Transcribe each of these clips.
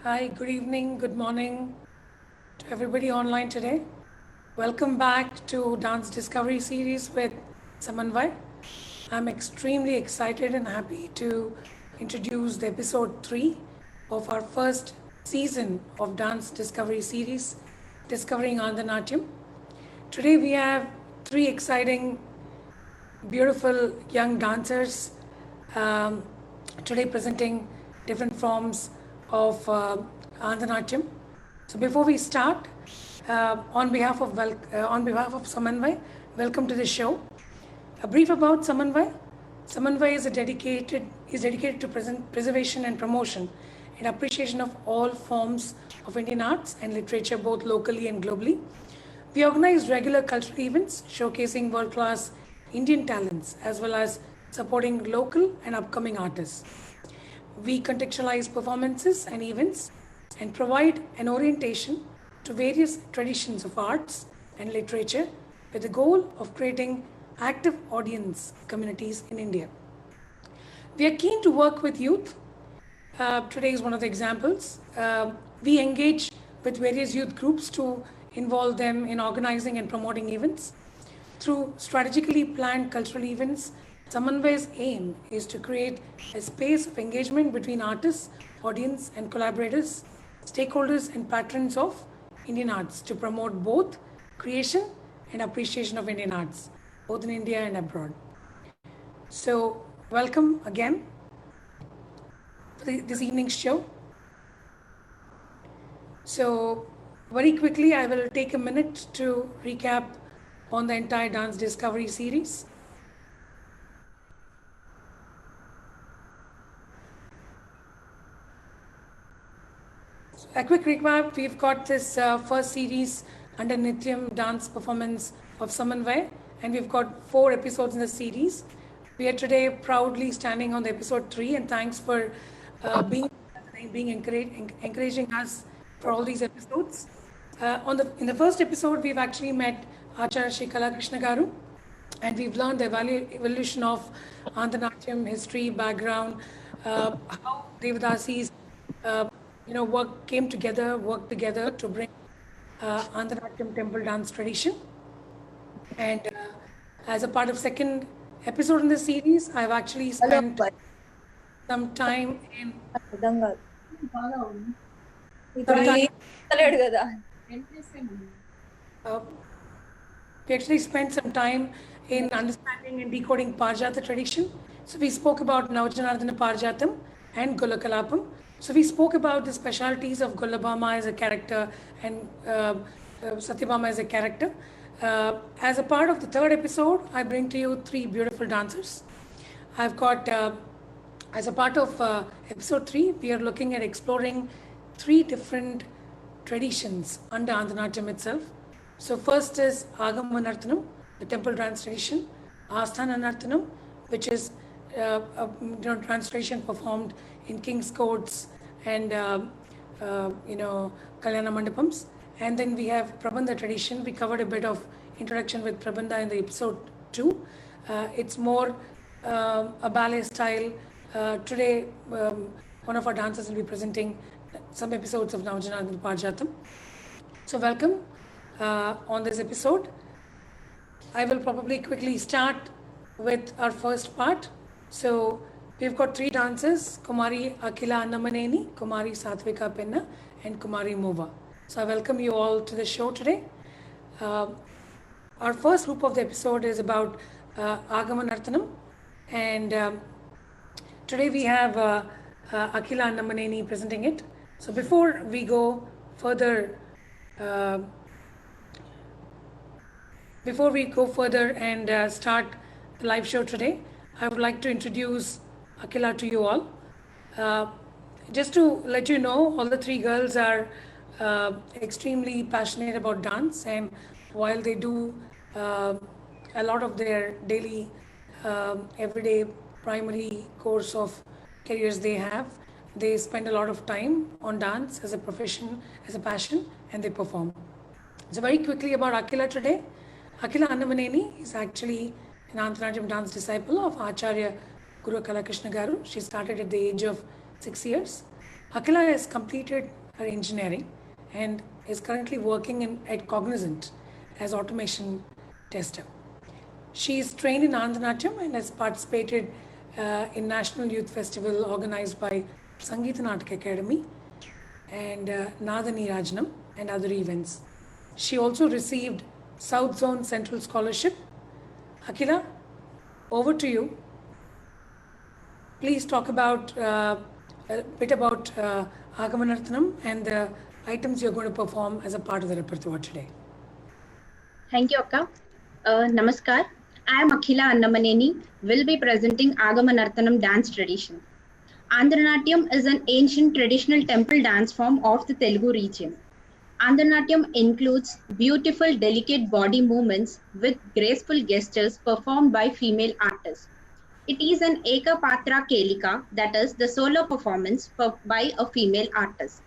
Hi, good evening, good morning to everybody online today. Welcome back to Dance Discovery Series with Samanvay. I'm extremely excited and happy to introduce the episode 3 of our first season of Dance Discovery Series, Discovering Andhanatyam. Today we have three exciting, beautiful young dancers um, today presenting different forms of Andhanatyam. So before we start, on behalf of Samanvay, welcome to the show. A brief about Samanvay. Samanvay is dedicated to preservation and promotion and appreciation of all forms of Indian arts and literature, both locally and globally. We organize regular cultural events showcasing world class Indian talents as well as supporting local and upcoming artists. We contextualize performances and events and provide an orientation to various traditions of arts and literature with the goal of creating active audience communities in India. We are keen to work with youth. Today is one of the examples. We engage with various youth groups to involve them in organizing and promoting events. Through strategically planned cultural events, Samanvay's aim is to create a space of engagement between artists, audience, and collaborators, stakeholders, and patrons of Indian arts to promote both creation and appreciation of Indian arts, both in India and abroad. So, welcome again for this evening's show. So, very quickly, I will take a minute to recap on the entire Dance Discovery series. So a quick recap, we've got this first series under Nityam dance performance of Samanvay, and we've got 4 episodes in the series. We are today proudly standing on the episode 3, and thanks for being encouraging us for all these episodes. In the first episode, we've actually met Acharya Shri Krishna Garu, and we've learned the evolution of Andhanatyam history, background, how Devadasis, worked together to bring Andhanatyam temple dance tradition. And as a part of second episode in the series, I've actually spent some time in అర్థం కాదు some time, తెలియడు కదా we actually spent some time in understanding and decoding Parjata tradition. So we spoke about Navajanardana Parjatam and Golakalapam. So we spoke about the specialities of Golabama as a character and Satyabama as a character. As a part of the third episode, I bring to you 3 beautiful dancers. I've got, as a part of episode 3, we are looking at exploring 3 different traditions under Andhanatyam itself. So first is Agamanarthanam, the temple dance tradition, Asthananarthanam, which is a dance tradition performed in king's courts and Kalyana Mandapams. And then we have Prabandha tradition. We covered a bit of introduction with Prabandha in the episode 2. It's more a ballet style. Today, one of our dancers will be presenting some episodes of Navajanardana Parjatam. So welcome on this episode. I will probably quickly start with our first part. So we've got 3 dancers, Kumari Akila Annamaneni, Kumari Satvika Penna, and Kumari Mova. So I welcome you all to the show today. Our first group of the episode is about Agamanarthanam, and today we have Akila Annamaneni presenting it. So before we go further, and start the live show today, I would like to introduce Akila to you all. Just to let you know, all the 3 girls are extremely passionate about dance, and while they do a lot of their daily, everyday primary course of careers they have, they spend a lot of time on dance as a profession, as a passion, and they perform. So very quickly about Akila today. Akila Annamaneni is actually an Andhanatyam dance disciple of Acharya Guru Krishna Garu. She started at the age of 6 years. Akila has completed her engineering and is currently working at Cognizant as automation tester. She is trained in Andhanatyam and has participated in National Youth Festival organized by Sangeeta Natak Academy and Nadani Rajanam and other events. She also received South Zone Central Scholarship. Akila, over to you. Please talk about a bit about Agamanarthanam and the items you're going to perform as a part of the repertoire today. Thank you, Akka. Namaskar. I am Akhila Annamaneni, will be presenting Agamanarthanam dance tradition. Andhra is an ancient traditional temple dance form of the Telugu region. Andhra includes beautiful, delicate body movements with graceful gestures performed by female artists. It is an Eka Patra Kelika, that is the solo performance by a female artist.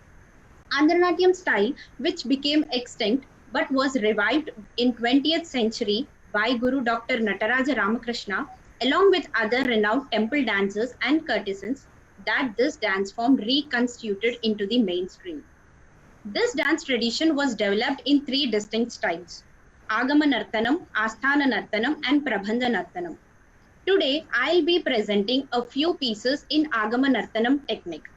Andhra style, which became extinct but was revived in 20th century by Guru Dr. Nataraja Ramakrishna, along with other renowned temple dancers and courtesans, that this dance form reconstituted into the mainstream. This dance tradition was developed in three distinct styles: Agama Nartanam, Asthana Nartanam, and Prabandha Nartanam. Today, I'll be presenting a few pieces in Agama Nartanam technique.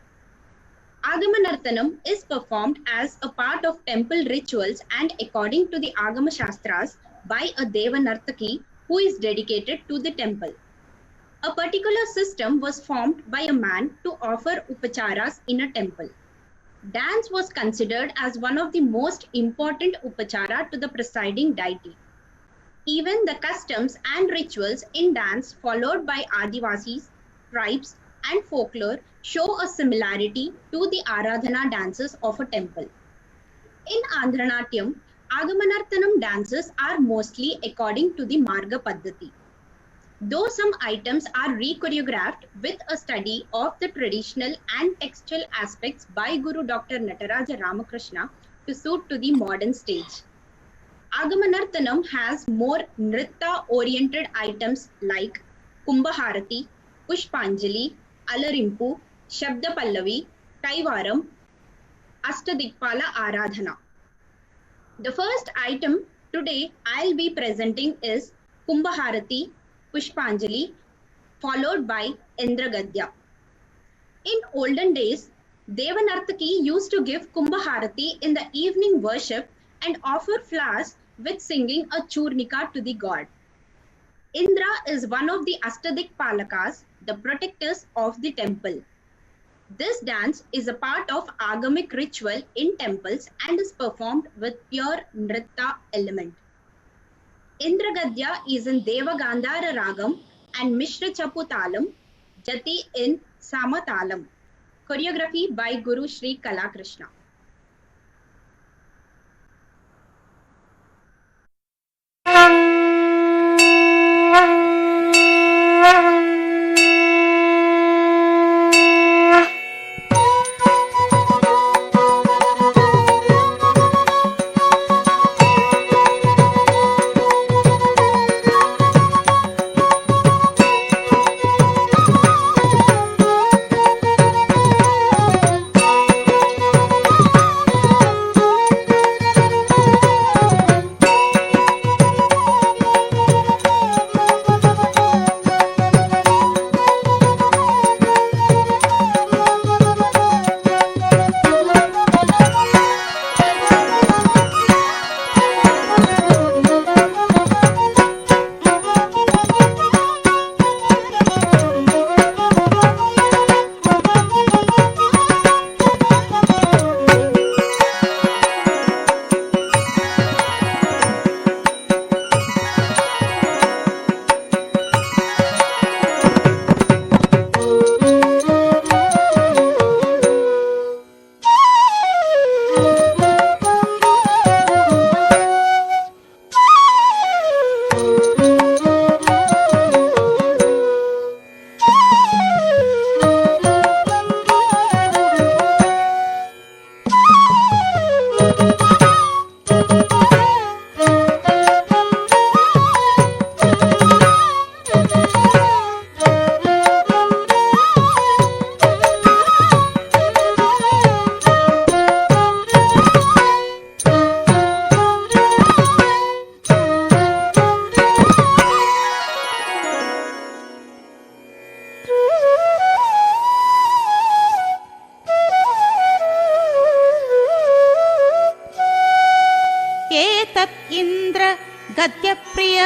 Agama Nartanam is performed as a part of temple rituals and according to the Agama Shastras by a Deva Nartaki who is dedicated to the temple. A particular system was formed by a man to offer upacharas in a temple. Dance was considered as one of the most important upachara to the presiding deity. Even the customs and rituals in dance followed by Adivasis, tribes, and folklore show a similarity to the Aradhana dances of a temple. In Andhra Agamanarthanam dances are mostly according to the Marga Paddhati. Though some items are re-choreographed with a study of the traditional and textual aspects by Guru Dr. Nataraja Ramakrishna to suit to the modern stage. Agamanarthanam has more nritta-oriented items like Kumbhaharati, Pushpanjali, Alarimpu, Shabda Pallavi, Kaivaram, Astadikpala Aradhana. The first item today I'll be presenting is Kumbhaharati, Pushpanjali, followed by Indragadya. In olden days, Devanartaki used to give Kumbhaharati in the evening worship and offer flowers with singing a churnika to the god. Indra is one of the Ashtadik Palakas, the protectors of the temple. This dance is a part of agamic ritual in temples and is performed with pure nritta element. Indragadya is in Devagandhara Ragam and Mishra Chapu Talam, Jati in Samatalam. Choreography by Guru Sri Kalakrishna.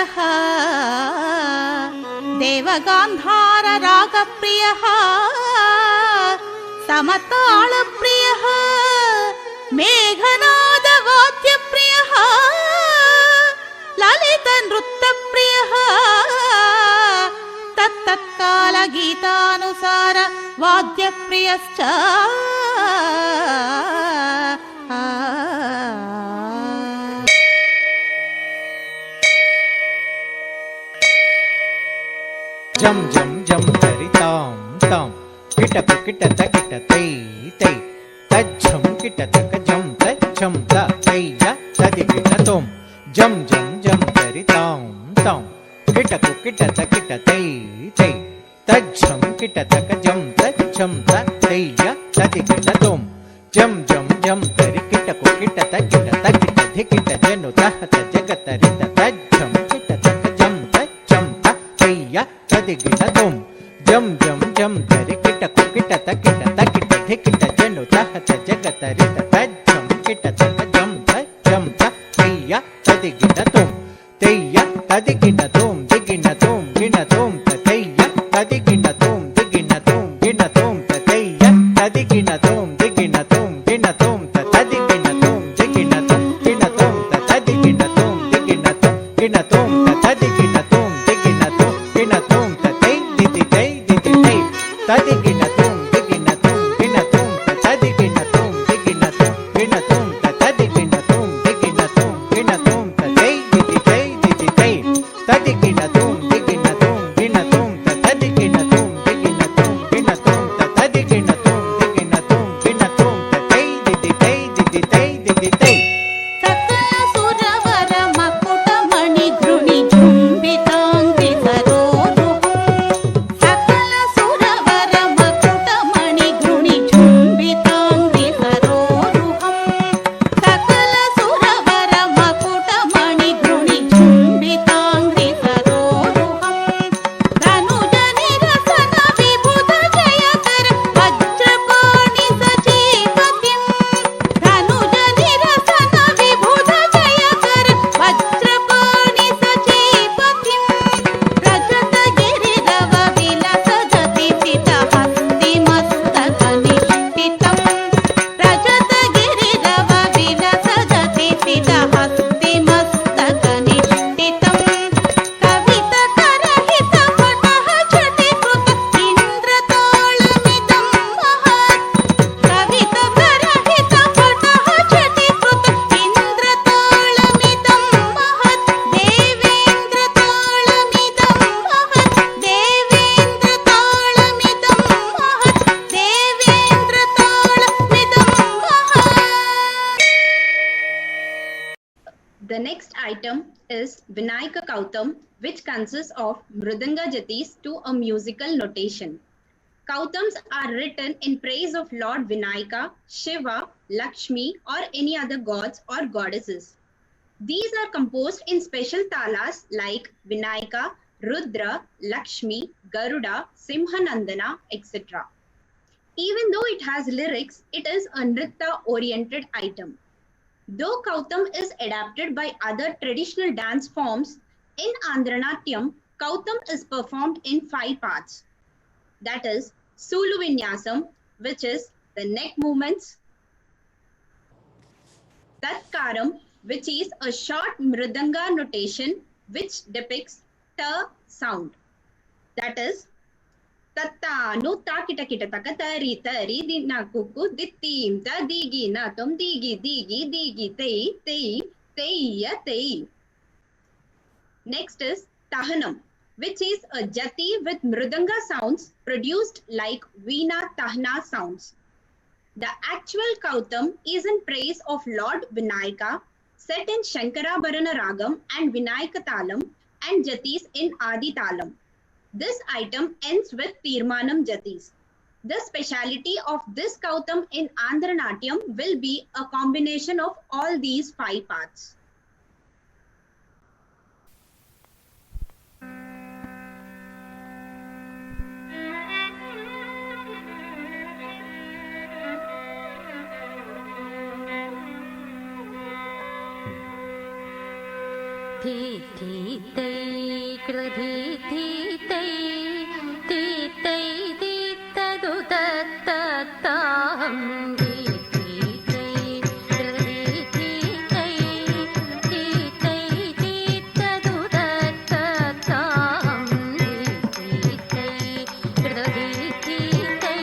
प्रियः देवगान्धार रागप्रियः समतालप्रियः मेघनाद वाद्यप्रियः ललित नृत्यप्रियः तत्तत्काल गीतानुसार वाद्यप्रियश्च जम जम जम तरि ताम ताम किटक किटत kit तै तै तज्झम किटतक जम तज्झम त तैय तदि किट तोम जम जम जम तरि ताम ताम किटक किटत किट तै तै तज्झम किटतक जम तज्झम त तैय तदि किट तोम जम जम जम तरि किटक किटत किट तकिट धिकिट जनु तह जगत रित तज्झम किटतक जम तज्झम त तैय तदि किट तोम जम जम जम तरि किटक किटत किट तकिट धिकिट जनु तह जगत रित तज्झम किटतक जम तज्झम त तैय तदि किट तोम तैय तदि किट तोम दिगिन तोम गिन तोम त तैय तदि गिन तोम दिगिन तोम गिन तोम त तैय तदि गिन तोम दिगिन तोम गिन तोम त तदि गिन तोम दिगिन तोम गिन तोम त तदि गिन तोम दिगिन तोम गिन तोम त तदि गिन तोम दिगिन तोम गिन तोम त तै दिदि तै दिदि तै तदि गिन तोम दिगिन तोम गिन तोम त तदि गिन तोम दिगिन तोम गिन तोम त तदि गिन तोम दिगिन तोम गिन तोम त तै दिदि तै दिदि तै तदि गिन तोम दिगिन तोम गिन तोम त तदि गिन तोम दिगिन तोम गिन तोम त तदि गिन तोम दिगिन तोम गिन तोम त तै दिदि तै दिदि तै दिदि तै सकल सुरवर मकुट मणि घृणि झुंबितांग्रि सरोरुहं सकल सुरवर मकुट मणि घृणि झुंबितांग्रि सरोरुहं सकल सुरवर मकुट मणि घृणि झुंबितांग्रि सरोरुहं धनुज निरसन विबुध जयकर वज्रपाणि सजीवतिं धनुज निरसन विबुध जयकर वज्रपाणि सजीवतिं रजत गिरिरव विलस गति सित हस्ति मस्तक निष्ठितं रजत गिरिरव विलस गति सित हस्ति मस्तक निष्ठितं कवित करहित पटः झटिकृत इन्द्रताळमिदं महत् कवित करहित पटः झटिकृत इन्द्रताळमिदं महत् देवेन्द्रताळमिदं महत् देवेन्द्रताळमिदं महत् देवेन्द्रताळमिदं महत्. The next item is Vinayaka Kautam, which consists of Mridanga Jatis to a musical notation. Kautams are written in praise of Lord Vinayaka, Shiva, Lakshmi, or any other gods or goddesses. These are composed in special talas like Vinayaka, Rudra, Lakshmi, Garuda, Simhanandana, etc. Even though it has lyrics, it is a nritta-oriented item. Though Kautam is adapted by other traditional dance forms, in Andhra-natyam, Kautam is performed in 5 parts. That is Sulu Vinyasam, which is the neck movements, Tatkaram, which is a short mridanga notation which depicts ta sound. That is Tattanu takita kita taka tari tari dina kuku dittim ta digi na tum digi digi digi tei tei tei ya tei. Next is Tahanam, which is a jati with mridanga sounds produced like veena tahna sounds. The actual Kautam is in praise of Lord Vinayaka, set in Shankarabharana Ragam and Vinayaka Talam and jatis in Adi Talam. This item ends with Tirmanam jatis. The speciality of this Kautam in Andhra-natyam will be a combination of all these 5 parts. धी धी तै कृधी धी तै धी तै धी तदु तत्तताहं धी धी तै कृधी धी तै धी तै धी तदु तत्तताहं धी धी तै कृधी धी तै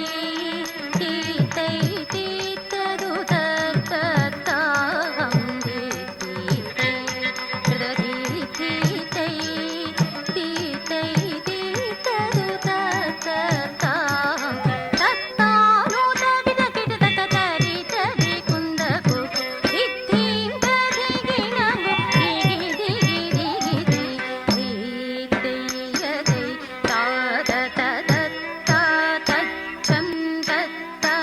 धी तै धी तदु तत्तताहं धी धी तै कृधी धी तै धी तै धी तदु तत्तताहं तत्तानु तविद किट ततरि तरि कुन्दकु इद्धिं तधि गिणगु गिगि गिगि गिगि धी तै यदै ताद तदत्ता तच्छं तत्ता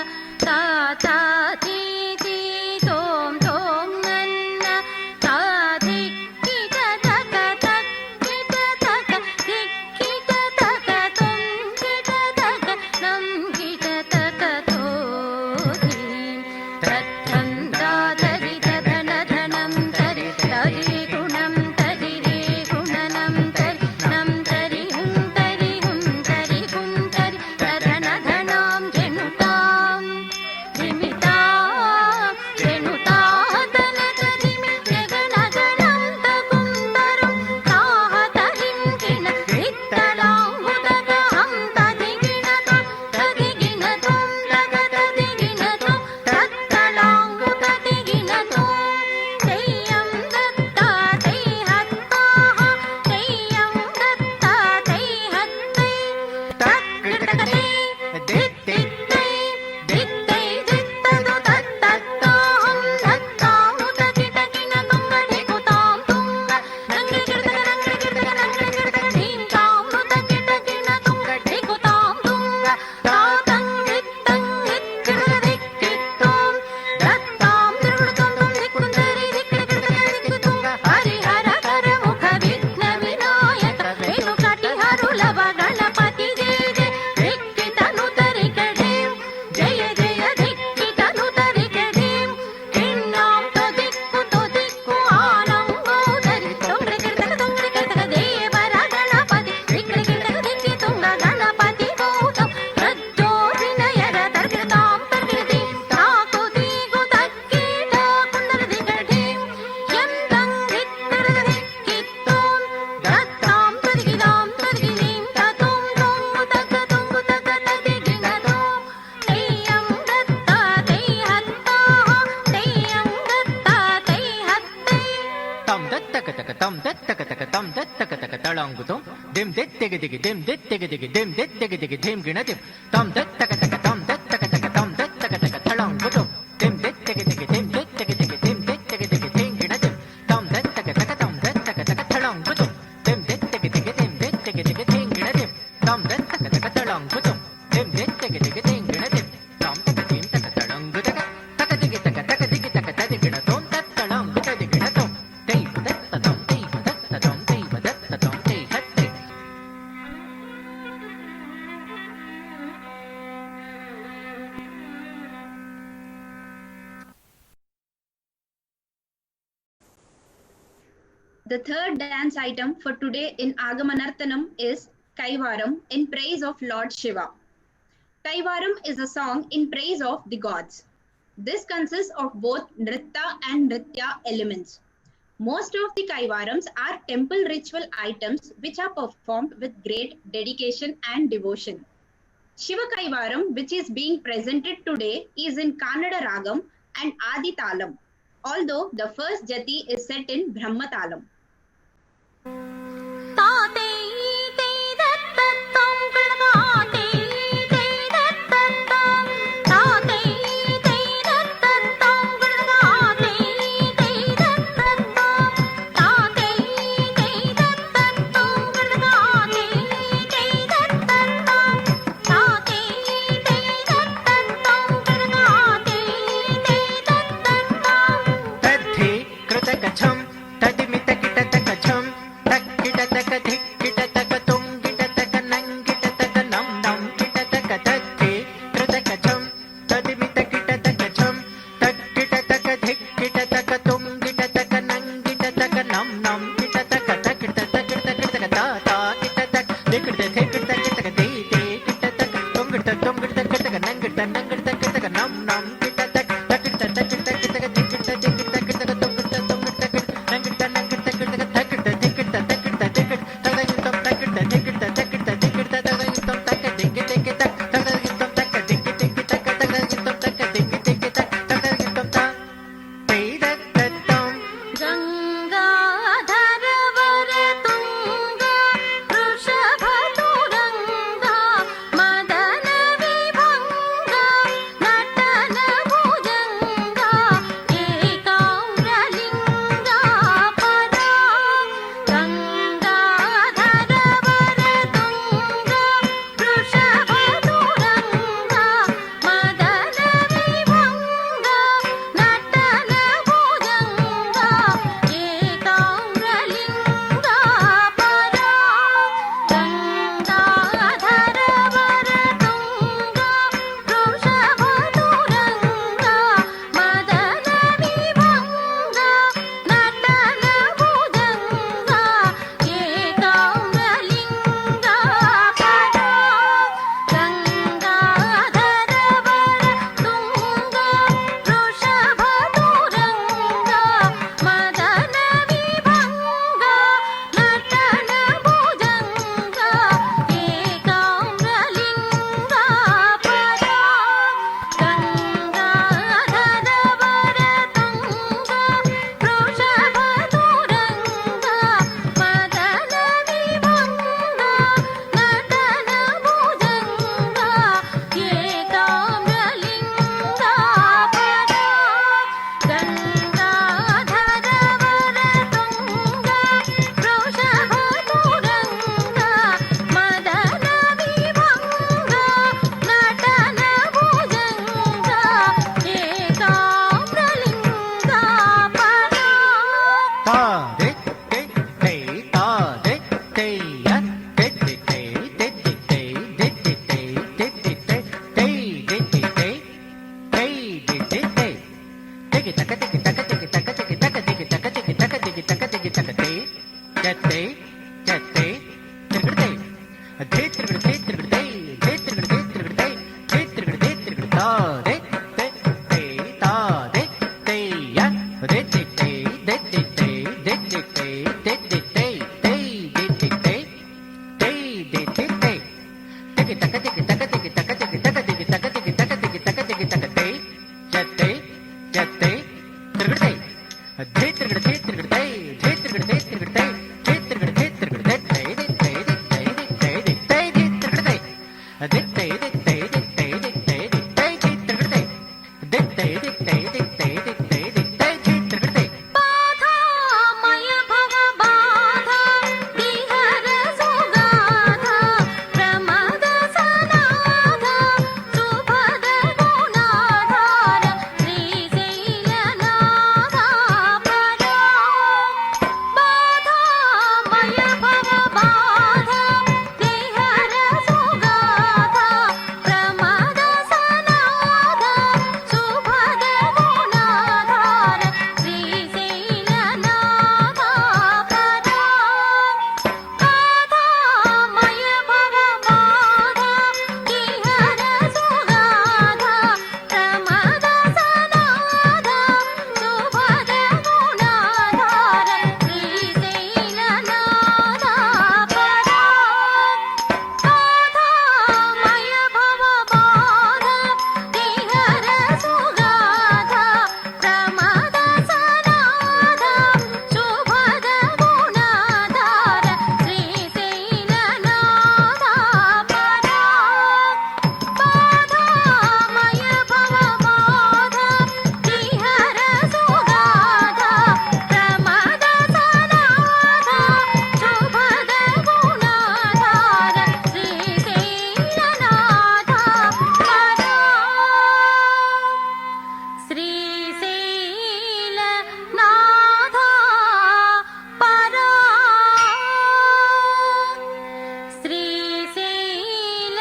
ताता धी धी तों तों नन्न ताधि किट तक तक किट तक धिक्किट तक तुं किट तक नं किट तक तो धीं तत्थं दादरि दधन धनं तरि तरि गुणं तरि रे गुणनं तरि नं तरि हुं तरि गुं तरि दधन धनां जनुतां धिमितां जनुताः तनत धिमि जगन गणं तकुन्दरं ताः तहिं किण वित्तलाङ्गुदगहं तदिगिणतं तदिगिणतं तगतदिगिणतं तत्तलाङ्गुतदिगिणतं तेयं दत्ता तैहत्ताः तेयं दत्ता तैहत्तै तत्कृतकते दित्तित्तै दित्तै दित्तदु तत्तत्ताहं दत्तामुत किटकिणतं गढिकुतां तुङ्ग नङ्गिकिटकनङ्गिकिटकनङ्गिकिटक ढीं तामुत किटकिणतं गढिकुतां तुङ्ग तातं दित्तं दिक्किटकदिक्कित्तुं दत्तां त्रिगुणतं तुं दिक्कुन्दरि दिक्किटकिटकदिक्कुतुङ्ग हरिहरकर मुख विघ्न विनायक वेणुकटिहरुलभ गणपति जय जय दिक्किटनुतरिकढीं जय जय दिक्किटनुतरिकढीं किन्नां तो दिक्कु आनङ्गोदरि तोङ्गिकिटक देवर गणपति दिक्किटक दिक्कितुङ्ग गणपति भूतं प्रज्योतिनयर तर्कितां तर्किति ताकु दीगु तक्कीट कुन्दरदिकढीं यन्तं दिक्किटकदिक्कित्तुं दत्तां तदिगिदां तदिगिदीं ततुं तोङ्गु तदिगिणतो तेयं दत्ता तैहत्ताः तेयं दत्ता तैहत्तै తం దత్తకతక తం దత్తకతక తం దత్తకతక తళాంగుతం దిం దెత్తెగదిగి దిం దెత్తెగదిగి దిం దెత్తెగదిగి ధిం గిణదిం తం దత్తకతక తం దత్తకతక తం దత్తకతక తళాంగుతం దిం దెత్తెగదిగి దిం దెత్తెగదిగి దిం దెత్తెగదిగి ధిం గిణదిం తం దత్తకతక తం దత్తకతక తళాంగుతం దిం దెత్తెగదిగి దిం దెత్తెగదిగి ధిం గిణదిం తం దత్తకతక తళాంగుతం దిం దెత్తెగదిగి ధిం గిణదిం తం తకదిం తక తళాంగుతక తకదిగి తక తకదిగి తక తదిగిణతం తత్తళాంగుతదిగిణతం దైవ దత్తతం దైవ దత్తతం దైవ దత్తతం దై హత్తే The third dance item for today in Agamanarthanam is Kaivaram in praise of Lord Shiva. Kaivaram is a song in praise of the gods. This consists of both Nritta and Nritya elements. Most of the Kaivarams are temple ritual items which are performed with great dedication and devotion. Shiva Kaivaram, which is being presented today, is in Kannada Ragam and Adi Talam, although the first jati is set in Brahma Talam. ताते ते दत्तत्तं गणगाते ते दत्तत्तं ताते ते दत्तत्तं गणगाते ते दत्तत्तं ताते ते दत्तत्तं गणगाते ते दत्तत्तं ताते ते दत्तत्तं गणगाते ते दत्तत्तं तद्धि कृतकछं तदिमितकिट దిగి తక దిగి తక దిగి తక దిగి తక దిగి తక దిగి తక దిగి తక దిగి తక తై జతై జతై తిరుగుతై ధే తిరుగుతై తిరుగుతై ధే తిరుగుతై తిరుగుతై ధే తిరుగుతై తిరుగుతై తై ది తై ది తై ది తై ది తై ది తిరుగుతై ది తై ది తై ది తై ది తై ది తై ది తిరుగుతై ది తై ది తై ది తై ది తై ది తై ది తిరుగుతై బాధామయ భవ బాధ విహర సుగాధ ప్రమద సనాధ శుభద గుణాధార శ్రీశైలనాథ పరా బాధామయ భవ బాధ విహర సుగాధ ప్రమద సనాధ శుభద గుణాధార శ్రీశైలనాథ పరా బాధామయ భవ బాధ విహర సుగాధ ప్రమద సనాధ శుభద గుణాధార శ్రీశైలనాథ పరా బాధామయ భవ బాధ విహర సుగాధ ప్రమద సనాధ శుభద గుణాధార శ్రీశైలనాథ పరా బాధామయ భవ బాధ విహర సుగాధ ప్రమద సనాధ శుభద గుణాధార శ్రీశైలనాథ పరా శ్రీశైలనాథ పరా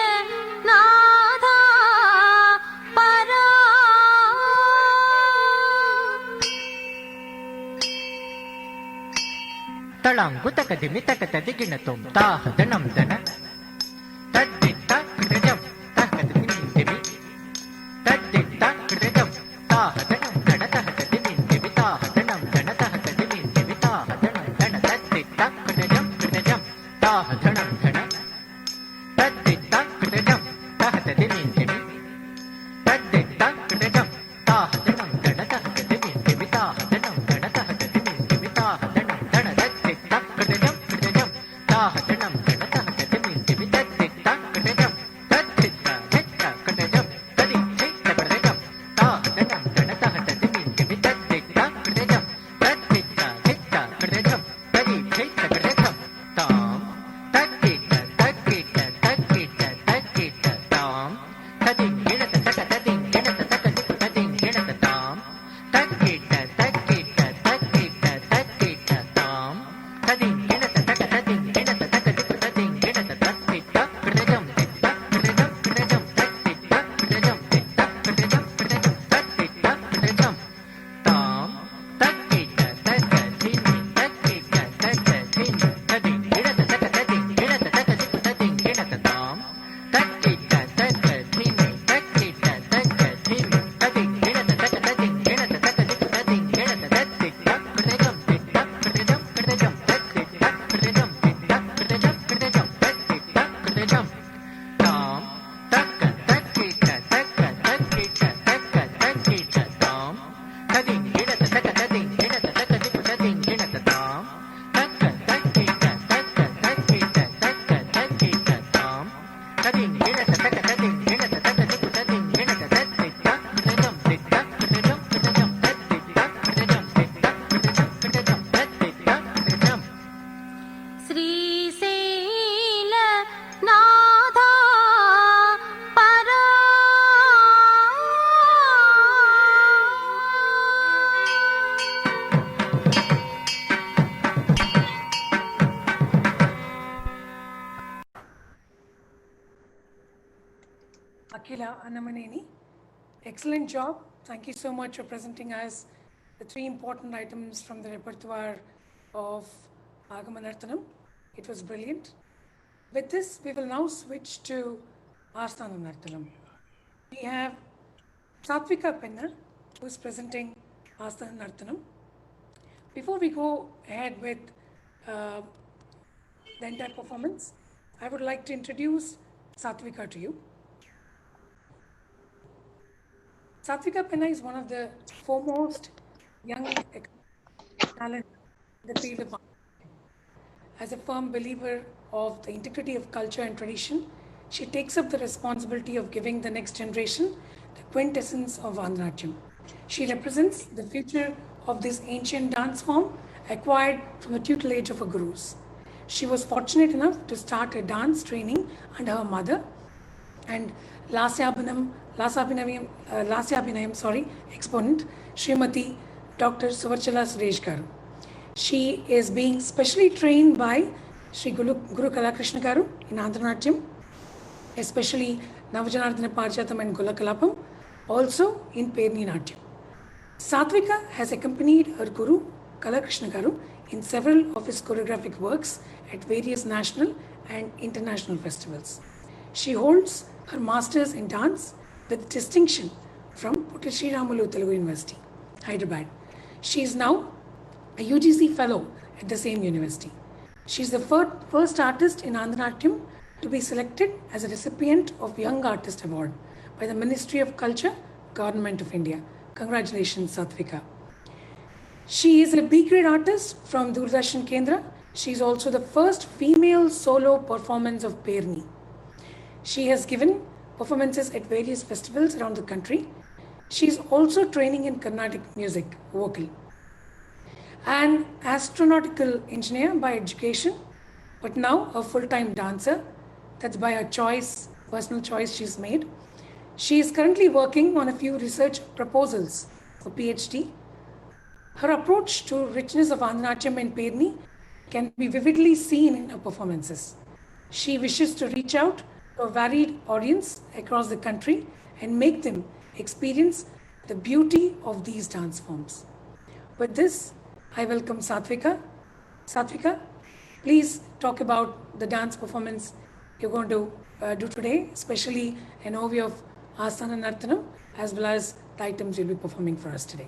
శ్రీశైలనాథ పరా తళంగు తక దిమి తక తదిగిన తొం తాహ దనం దన తద్దిత్త కృతజం తహ దిమి దిమి తద్దిత్త కృతజం తాహ దనం దన తహ దిమి దిమి తాహ దనం దన తహ దిమి దిమి తాహ దనం దన తద్దిత్త కృతజం కృతజం తాహ దనం దన తద్దిత్త కృతజం తహ దిమి దిమి తద్దిత్త కృతజం తాహ దనం దన తహ దిమి దిమి తాహ దనం దన తహ దిమి దిమి తాహ దనం దన తద్దిత్త కృతజం కృతజం తాహ దనం దన తహ దిమి దిమి తద్దిత్త కృతజం తద్దిత్త దిత్త కృతజం తది దిత్త కృతజం తాహ దనం దన తహ దిమి దిమి తద్దిత్త కృతజం తద్దిత్త దిత్త కృతజం తది దిత్త కృతజం తాం తద్దిత్త తద్దిత్త తద్దిత్త తద్దిత్త తాం తది గిణత తక తది గిణత తక దిక్కు తది గిణత తాం తద్దిత్త తద్దిత్త తద్దిత్త తద్దిత్త తాం తది గిణత తక తది గిణత తక దిక్కు తది గిణత తద్దిత్త కృతజం దిత్త కృతజం కృతజం తద్దిత్త కృతజం దిత్త కృతజం కృతజం తద్దిత్త కృతజం తాం తద్దిత్త తద్ద ధిమి తద్దిత్త తద్ద ధిమి తది గిణత తక తది గిణత తక దిక్కు తది గిణత తాం తద్దిత్త తద్ద ధిమి తద్దిత్త తద్ద ధిమి తది గిణత తక తది గిణత తక దిక్కు తది గిణత తద్దిత్త కృతజం దిత్త కృతజం కృతజం తద్దిత్త కృతజం దిత్త కృతజం కృతజం తద్దిత్త కృతజం తాం తక్క తద్దిత్త తక్క తద్దిత్త తక్క తద్దిత్త తాం తది గిణత తక తది గిణత తక దిక్కు తది గిణత తాం తక్క తద్దిత్త తక్క తద్దిత్త తక్క తద్దిత్త తాం తది గిణత తక తది గిణత తక దిక్కు తది గిణత తద్దిత్త కృతజం దిత్త కృతజం కృతజం తద్దిత్త కృతజం దిత్త కృతజం కృతజం తద్దిత్త కృతజం శ్రీశైలనాథ పరా Akila Annamaneni, excellent job. Thank you so much for presenting us the three important items from the repertoire of Agamanarthanam. It was brilliant. With this, we will now switch to Asthananarthanam. We have Satvika Penna, who is presenting Asthananarthanam. Before we go ahead with the entire performance, I would like to introduce Satvika, to you. Satvika Penna is one of the foremost young talent in the field of art. As a firm believer of the integrity of culture and tradition, she takes up the responsibility of giving the next generation the quintessence of Andhra. She represents the future of this ancient dance form acquired from the tutelage of her gurus. She was fortunate enough to start a dance training under her mother and Lasya exponent Srimati Dr. Suvarchala Suresh Garu. She is being specially trained by Sri Guru Kalakrishna Garu in Andhra especially Navajanardhana Parjatam and Gulakalapam, also in Perni Natyam. Satvika has accompanied her Guru Kalakrishna Garu in several of his choreographic works at various national and international festivals. She holds her masters in dance with distinction from Putti Sriramulu Telugu University, Hyderabad. She is now a UGC fellow at the same university. She is the first artist in Andhra Natyam to be selected as a recipient of Young Artist Award by the Ministry of Culture, Government of India. Congratulations, Satvika. She is a B-grade artist from Doordarshan Kendra. She is also the first female solo performance of Perni. She has given performances at various festivals around the country. She is also training in Carnatic music, vocal. An astronautical engineer by education, but now a full-time dancer. That's by her choice, personal choice she's made. She is currently working on a few research proposals for PhD. Her approach to richness of Andhra Natyam and Perni can be vividly seen in her performances. She wishes to reach out to a varied audience across the country and make them experience the beauty of these dance forms. With this, I welcome Satvika. Satvika, please talk about the dance performance you're going to do today, especially an overview of Asthana Nartanam as well as the items you'll be performing for us today.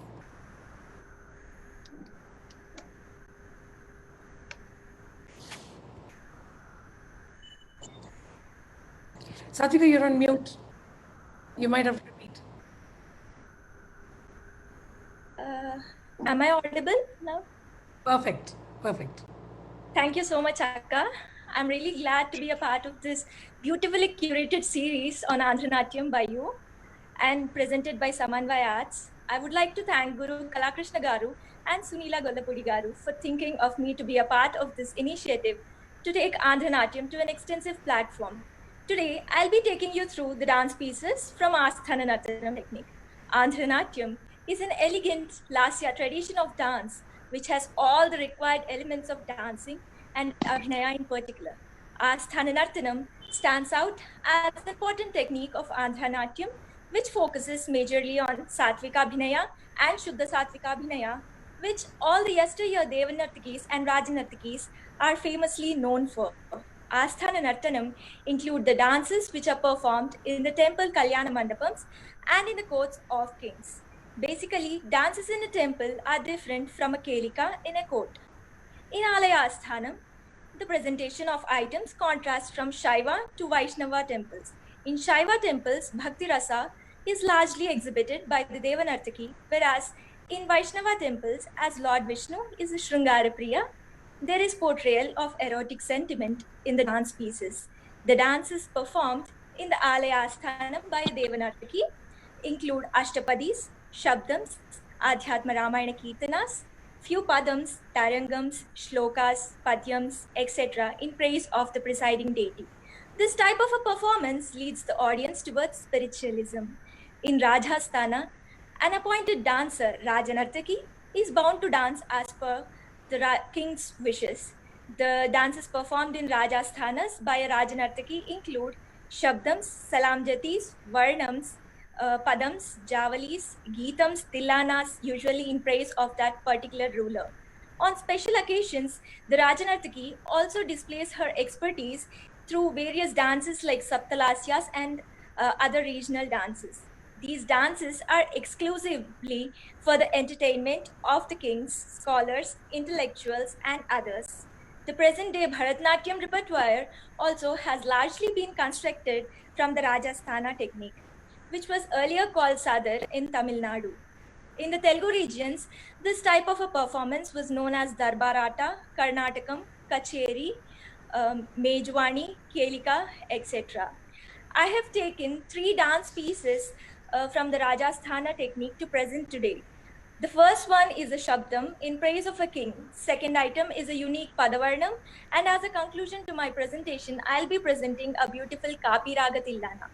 Satvika, you're on mute. You might have to repeat. Am I audible now? Perfect. Perfect. Thank you so much, Akka. I'm really glad to be a part of this beautifully curated series on Andhra Natyam by you and presented by Samanvaya Arts. I would like to thank Guru Kalakrishna Garu and Sunila Gollapudi Garu for thinking of me to be a part of this initiative to take Andhra Natyam to an extensive platform. Today, I'll be taking you through the dance pieces from Asthana Nartanam technique. Andhra Natyam is an elegant Lasya tradition of dance which has all the required elements of dancing and Abhinaya in particular. Asthana Nartanam stands out as an important technique of Andhra Natyam, which focuses majorly on Satvika Abhinaya and Shuddha Satvika Abhinaya, which all the yesteryear Devanartakis and Rajanartakis are famously known for. Asthana Nartanam include the dances which are performed in the temple Kalyana Mandapams and in the courts of kings. Basically, dances in a temple are different from a kelika in a court. In Alaya Asthanam, the presentation of items contrasts from Shaiva to Vaishnava temples. In Shaiva temples, Bhakti Rasa is largely exhibited by the Devanartaki, whereas in Vaishnava temples, as Lord Vishnu is a Sringara Priya, there is portrayal of erotic sentiment in the dance pieces. The dances performed in the Alaya Asthanam by Devanartaki include Ashtapadis, Shabdams, Adhyatma Ramayana Kirtanas, few padams, tarangams, shlokas, padyams, etc. in praise of the presiding deity. This type of a performance leads the audience towards spiritualism. In Rajasthana, an appointed dancer, Rajanartaki, is bound to dance as per the king's wishes. The dances performed in Rajasthanas by a Rajanartaki include Shabdams, Salamjatis, Varnams, Padams, Javalis, Geetams, Tillanas, usually in praise of that particular ruler. On special occasions, the Rajanartaki also displays her expertise through various dances like Saptalasyas and other regional dances. These dances are exclusively for the entertainment of the kings, scholars, intellectuals, and others. The present day Bharatanatyam repertoire also has largely been constructed from the Rajasthana technique, which was earlier called Sadar in Tamil Nadu. In the Telugu regions, this type of a performance was known as Darbarata, Karnatakam, Kacheri, Mejwani, Kelika, etc. I have taken 3 dance pieces from the Rajasthana technique to present today. The first one is a Shabdam in praise of a king. Second item is a unique Padavarnam. And as a conclusion to my presentation, I'll be presenting a beautiful Kapi Raga Tillana.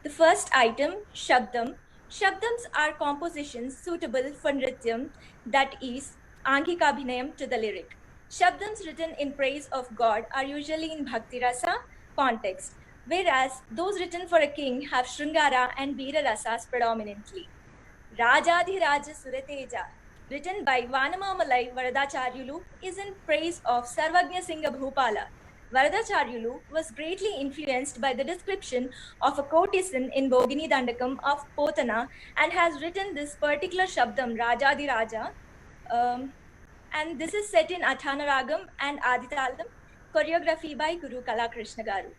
The first item, Shabdam. Shabdams are compositions suitable for Nrityam, that is, Angikabhinayam to the lyric. Shabdams written in praise of God are usually in Bhakti Rasa context, whereas those written for a king have Shrungara and Veera Rasas predominantly. Rajadhiraja Surateja, written by Vanamamalai Varadacharyulu, is in praise of Sarvagnya Singha Bhupala. Varadacharyulu was greatly influenced by the description of a courtesan in Bogini Dandakam of Potana and has written this particular Shabdam, Rajadhiraja, and this is set in Athana Ragam and Aditalam, choreography by Guru Kala Krishna Garu.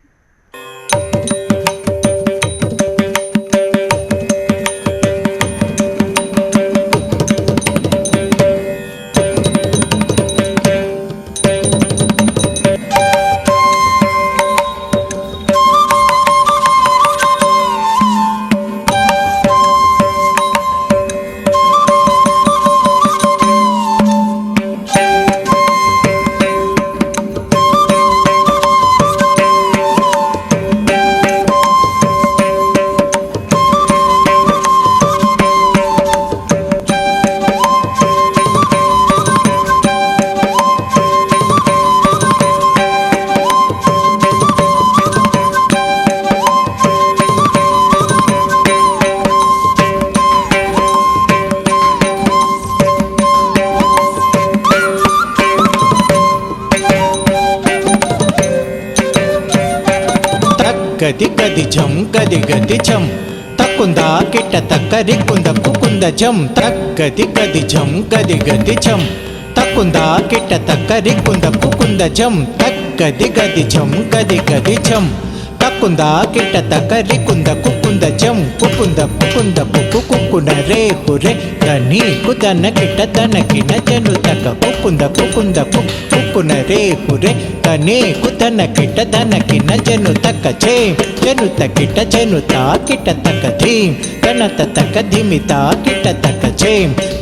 గది గది జం గది గది జం తక్కుందా కిట్ట తక్కరి కుంద కుకుంద జం తగ్గది గది జం గది గది జం తక్కుందా కిట్ట తక్కరి కుంద కుకుంద జం తగ్గది గది జం గది గది జం తక్కుందా కిట్ట తక్కరి కుంద కుకుంద జం కుకుంద కుకుంద కుక్కు కుక్కున రే హురే కనీ కుదన కిట్ట తనకిన జను తక కుకుంద కుకుంద కుక్కున రే హురే కనీ కుదన కిట్ట తనకిన జను తక చే జను తకిట జను తా కిట్ట తక ధీం తనత తక ధిమితా కిట్ట తక చే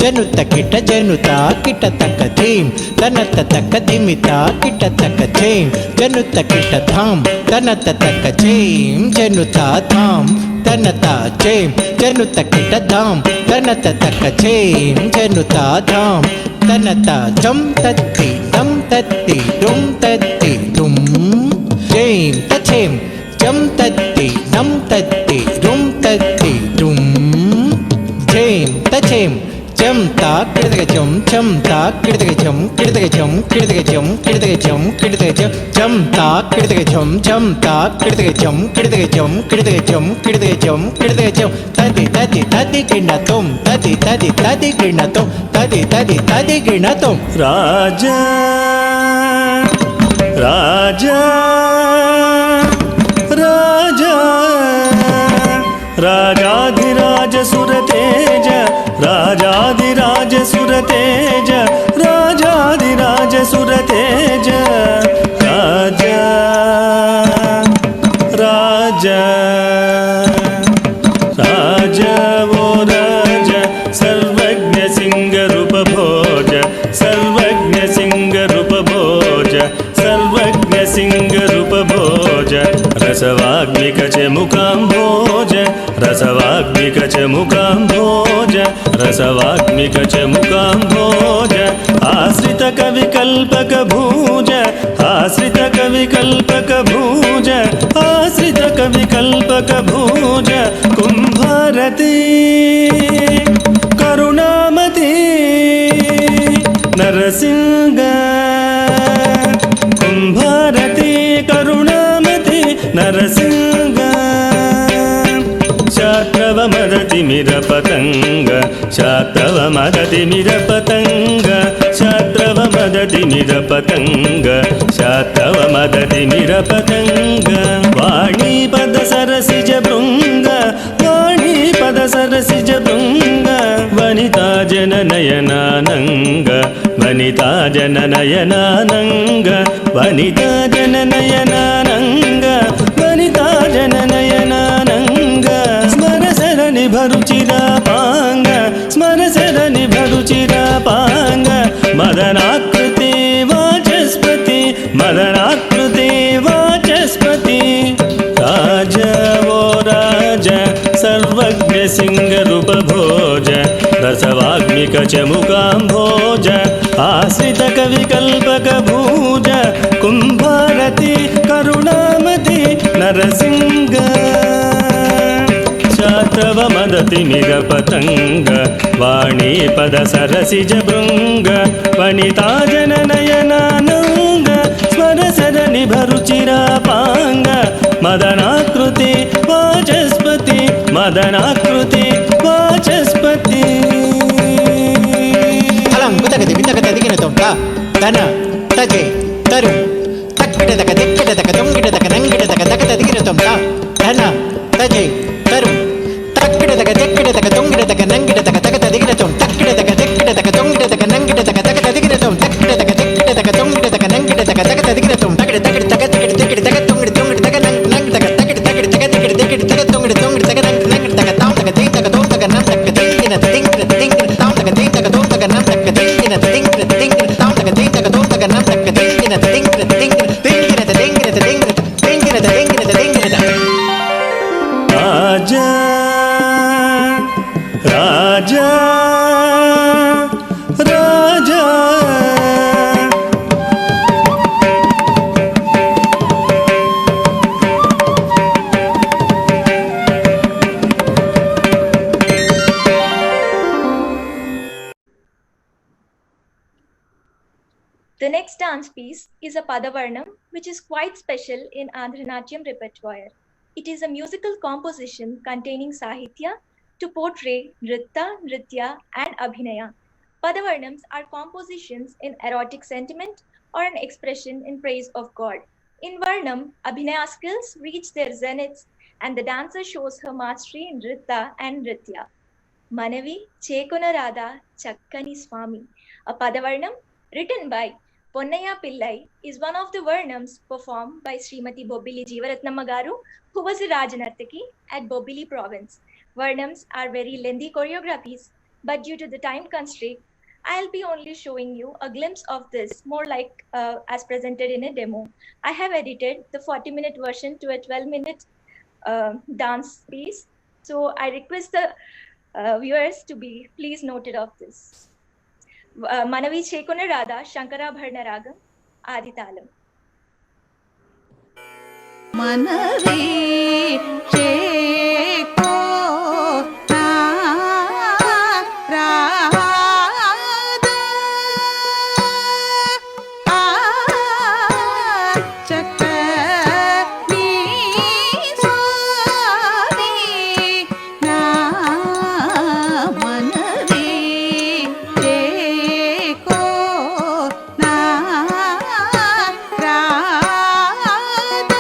జను తకిట జను తా కిట్ట తక ధీం తనత తక ధిమితా కిట్ట తక చే జను తకిట ధాం తనత తక చేం జను తా ధాం తనత చేం జను తకిట ధాం తనత తక చేం జను తా ధాం తనత జం తత్తి నం తత్తి డుం తత్తి డుం చేం తచేం జం తత్తి నం తత్తి డుం తత్తి డుం చేం తచేం జం తా కిడదగ జం జం తా కిడదగ జం కిడదగ జం కిడదగ జం కిడదగ జం కిడదగ జం జం తా కిడదగ జం జం తా కిడదగ జం కిడదగ జం కిడదగ జం కిడదగ జం కిడదగ జం తది తది తది గిణతం తది తది తది గిణతం తది తది తది గిణతం రాజా రాజా రాజా రాజాధిరాజ సురతేజ రాజాధిరాజ సురతేజ రాజాధిరాజ సురతేజ రాజా రాజా రాజా ఓ రాజ సర్వజ్ఞ సింగ రూప భోజ సర్వజ్ఞ సింగ రూప భోజ సర్వజ్ఞ సింగ రూప భోజ రసవాగ్నిక చ ముఖాంభోజ రసవాగ్నిక చ ముఖాంభోజ రసవాగ్నిక చ ముఖాంభోజ ఆశ్రిత కవి కల్పక భూజ ఆశ్రిత కవి కల్పక భూజ ఆశ్రిత కవి కల్పక భూజ కుంభారతి కరుణామతి నరసింగ కుంభారతి కరుణామతి నరసింగ శాత్రవ మదతి మిర పతంగ శాత్రవ మదతి మిర పతంగ శాత్రవ మదతి मदतिमिरपतङ्ग शातवमदतिमिरपतङ्ग वाणीपद सरसिज भृङ्ग वाणीपद सरसिज भृङ्ग वनिता जननयनानङ्ग वनिता जननयनानङ्ग वनिता जननयनानङ्ग वनिता जननयनानङ्ग स्मरसरणि भरुचिरापाङ्ग स्मरसरणि भरुचिरापाङ्ग मदनाकृते वाचस्पति मदनाकृते वाचस्पति राज वो राज सर्वज्ञ सिंहरूपभोज रसवाग्निकचमुकाम्भोज आश्रित कविकल्पक भूज कुम्भारति करुणामति नरसिंह शातव मदतिमिरपतङ्ग वाणीपद सरसिज भृङ्ग वनिता जननयनानङ्ग स्वरसरणि भरुचिरापाङ्ग मदनाकृति वाचस्पति मदनाकृति वाचस्पति అలం కుతగది వితగద దిగినతం తా తన తజే తరు తక్కిట దక దిక్కిట దక తుంగిట దక నంగిట దక దకద దిగినతం తా తన తజే తరు తక్కిట దక దిక్కిట దక తుంగిట దక నంగిట దక దకద దిగినతం తక్కిట దక దిక్కిట దక తుంగిట దక నంగిట దక దకద దిగినతం తక్కిట దక దిక్కిట దక తుంగిట దక నంగిట దక దకద దిగినతం తక్కిట తక్కిట దక దిక్కిట దిక్కిట దక తుంగిట తుంగిట దక నంగిట దక తక్కిట తక్కిట దక దిక్కిట దిక్కిట దక తుంగిట తుంగిట దక నంగిట దక తాం దక దే దక దో దక నం దక దింగిన దింగిన దింగిన తాం దక దే దక దో దక నం దక దింగిన దింగిన దింగిన తాం దక దే దక దో దక నం దక దింగిన దింగిన దింగిన దింగిన దింగిన దింగిన దింగిన దింగిన దింగిన राजा राजा राजा The next dance piece is a Padavarnam, which is quite special in Andhra repertoire. It is a musical composition containing Sahitya to portray Nritta, Nritya, and Abhinaya. Padavarnams are compositions in erotic sentiment or an expression in praise of God. In Varnam, Abhinaya skills reach their zeniths and the dancer shows her mastery in Nritta and Nritya. Manavi Chekuna Radha Chakkani Swami, a Padavarnam written by Ponnaya Pillai, is one of the Varnams performed by Srimati Bobbili Jeevaratnamma Garu, who was a Rajanartaki at Bobbili province. Varnams are very lengthy choreographies, but due to the time constraint, I'll be only showing you a glimpse of this, more like as presented in a demo. I have edited the 40-minute version to a 12-minute dance piece. So I request the viewers to be please noted of this. Manavi Chekuna Radha, Shankara Bharna Ragam, Aditalam. Manavi Chekuna Radha Chakkani Swami na Manavi Chekuna Radha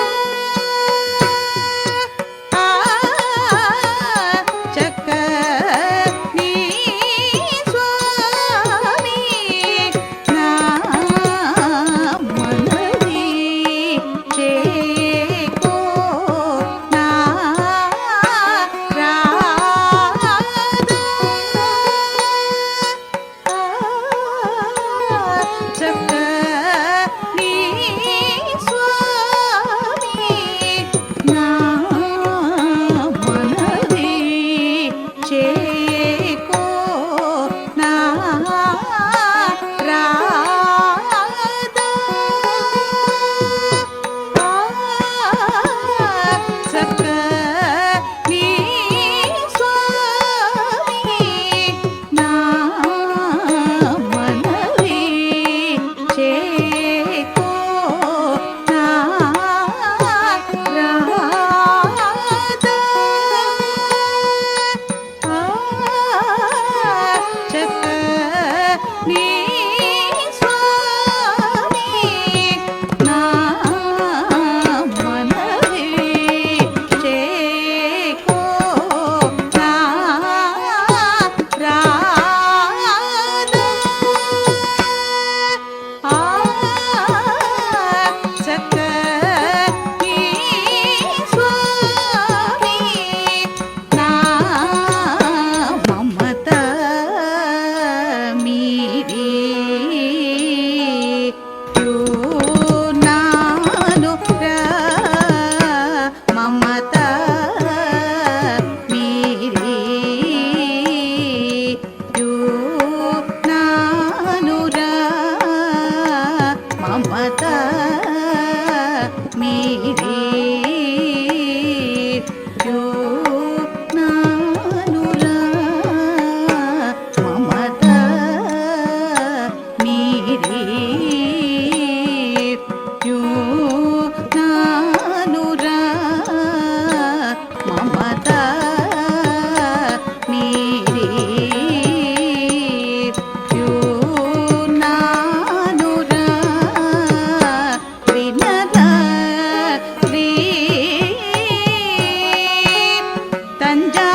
తంజా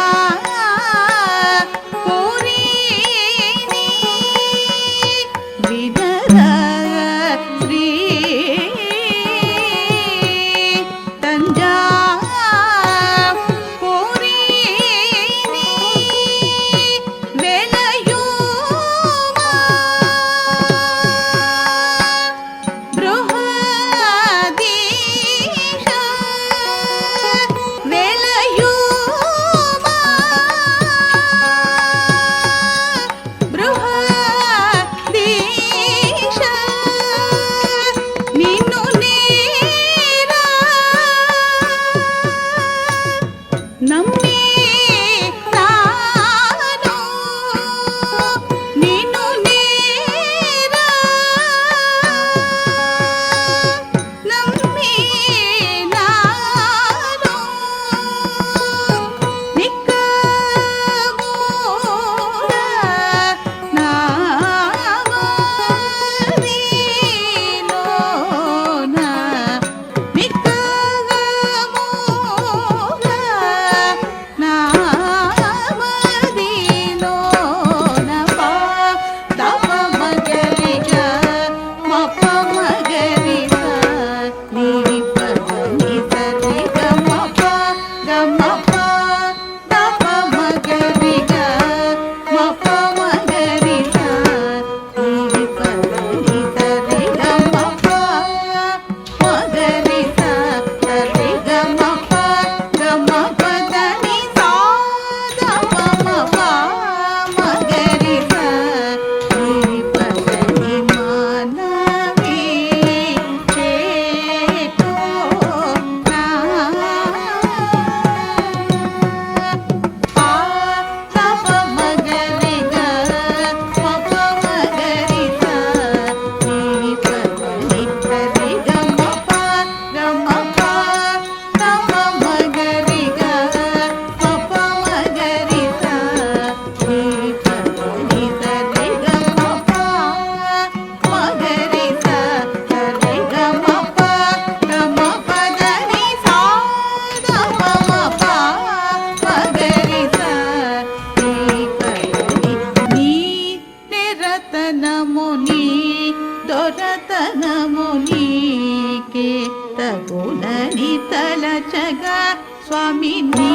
తలచగా స్వామి నీ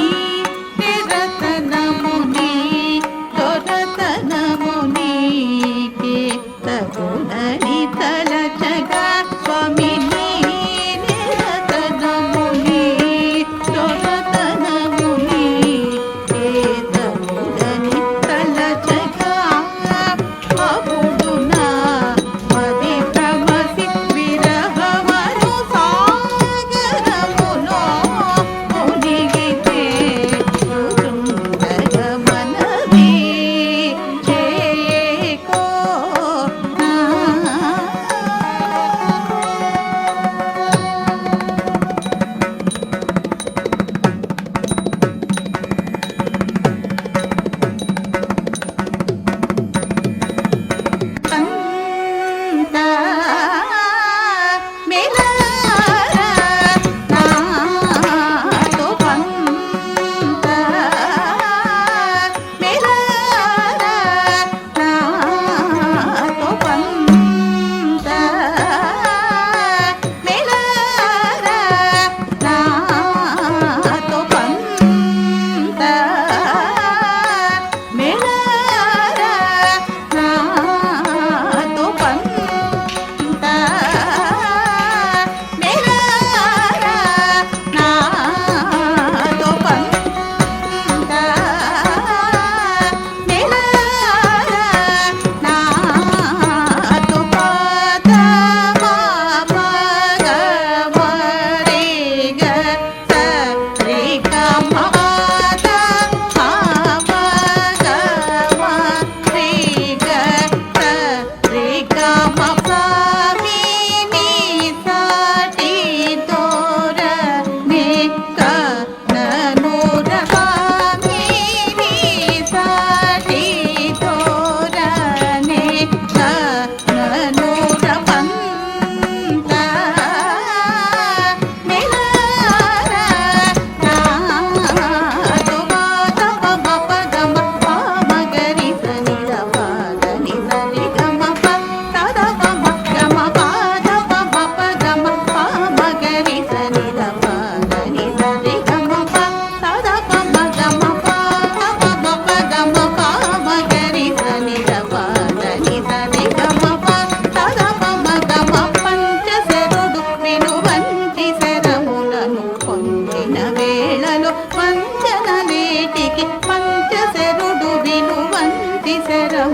రతనముని దొరతనమునికి తగునని తలచగా స్వామి నీ రతనముని దొరతనముని తగునని తలచగా అప్పుడునా మది భ్రమసి విరహమను సాగరములో మునిగితే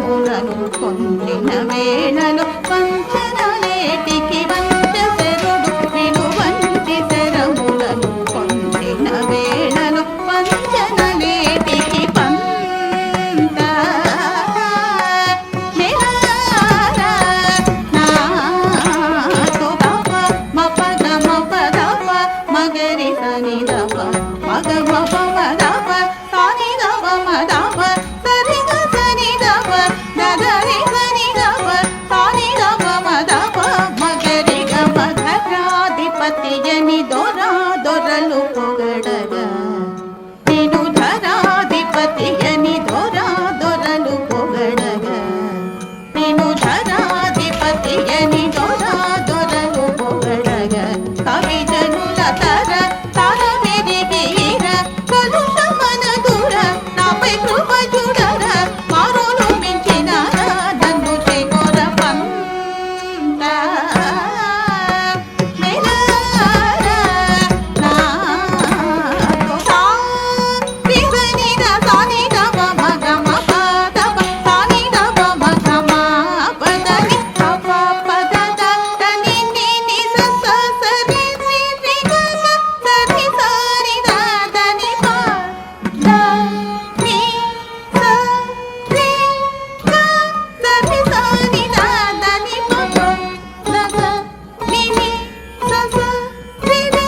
శరములను పొందిన వేళలో వంచనలేటికి వంచసెరుడు విలువంటి శరములను పొందిన వేళలో వంచనలేటికి పంత నిరారా నాతో బావ మపద మపదవ మగరి సని దవ మగ మప మదవ సాని దవ మదవ సరి గ సని దవ దదరి సని దవ సాని దవ మదవ మగరి గ మధరాధిపతియని దొరా దొరలు పొగడగా నేను ధరాధిపతియని దొరా దొరలు పొగడగా నేను ధరాధిపతియని దొరా దొరలు పొగడగా కవి జనుల తర తర మెరిగిర కలుషమన దూర నాపై కృప చూడర మారోలు మించినార నన్ను చెగొర పంట మెలారా నాతో సా విసని ద సాని దవ మగ మప దవ సాని దవ మగ మాపదని పప పద ద తని ని ని స స సరి రి రి గ గ సరి సరి ద దని ప ద ని స రి గ సరి సరి ద దని ప ప ద గ ని ని స స రి రి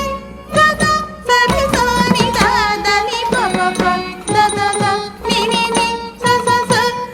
గ గ సరి సరి ద దని ప ప ప ద గ గ ని ని ని స స స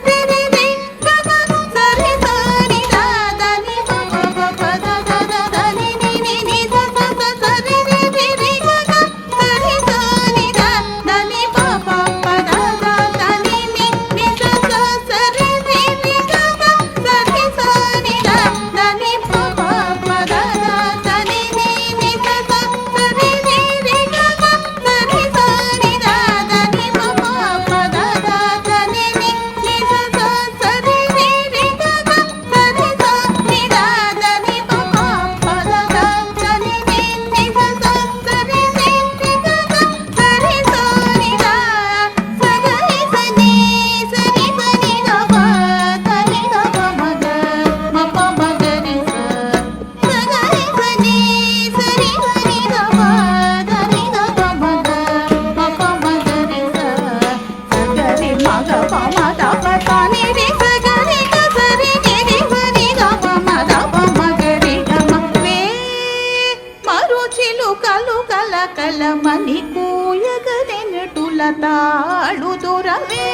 రి రి రి గ గ సరి సరి ద దని ప ప ప ప ద ద ద ద ని ని ని ని స స స స రి రి రి రి గ గ సరి సరి ద దని ప ప ప ద ద ద ని ని ని స స స రి రి రి గ గ సరి సరి ద దని ప ప ప ద ద ద ని ని ని స స స రి రి రి గ గ సరి సరి ద దని ప ప ప ద ద ద ని ని ని స స స రి రి రి గ గ సరి సరి ద దని ప ప ప ద ద ద ని ని ని స స స రి రి రి గ గ సరి సరి ద సగరి సని సరి సని ద ప దని ద ప మగ మ ప మగరి స సగరి సని సరి సని ద ప దని ద ప మగ మ ప మగరి స సగరి మగ ప మ ద ప తాని రి సగరి గ సరి ని రి సని ద ప మ ద ప మగరి గ మ వే మరుచిలు కలు కల కల మని కూయగనెనటుల తాళు దొరవే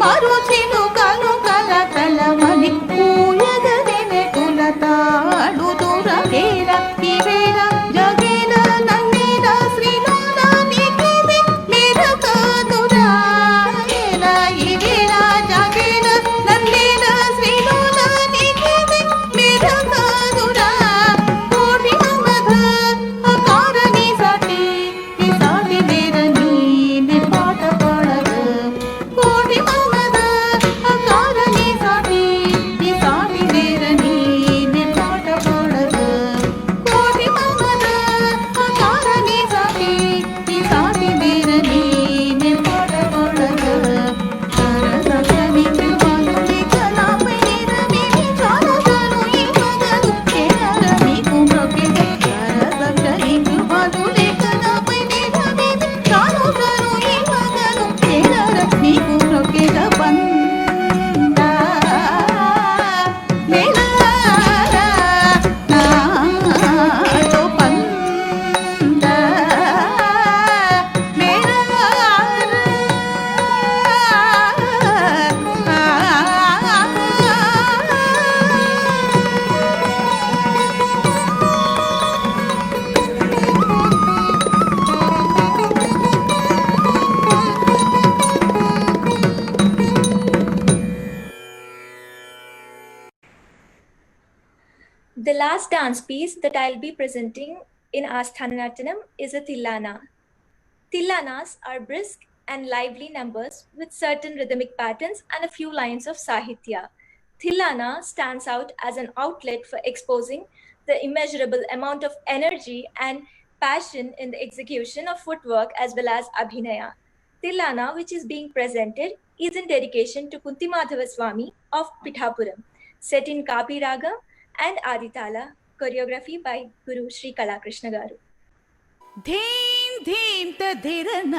మరుచిలు కలు కల కల మని కూయగనెనటుల తాళు దొరవేర ఇవేర జగేల నన్నేల శ్రీలోల నీకిది మెరక దురాయేల ఇవేర జగేల నన్నేల శ్రీలోల నీకిది మెరక దురా కోటి మమధ అకారణి సాటి ని సాటి వేరని ని పాట పడగ కోటి మమధ అకారణి సాటి ని సాటి వేరని ని పాట పడగ కోటి మమధ అకారణి సాటి ని సాటి వేరని ని పాట పడగ సరసని కృపను నికనాపై నిరమి చాలు చాలు ఈ మగను కేర నీకు మొక్కిన సరసని కృపను నికనాపై నిరమి చాలు చాలు ఈ మగను కేర నీకు మొక్కిన పంట మెలారా నాతో పంట The last dance piece that I'll be presenting in Asthananattanam is a Tillana. Tillanas are brisk and lively numbers with certain rhythmic patterns and a few lines of Sahitya. Tillana stands out as an outlet for exposing the immeasurable amount of energy and passion in the execution of footwork as well as Abhinaya. Tillana, which is being presented, is in dedication to Kunti Madhava Swami of Pithapuram, set in Kapi Raga and Aditala, choreography by Guru Sri Kalakrishna Garu. ಧೀಂ ಧೀಂ ತಧಿರನ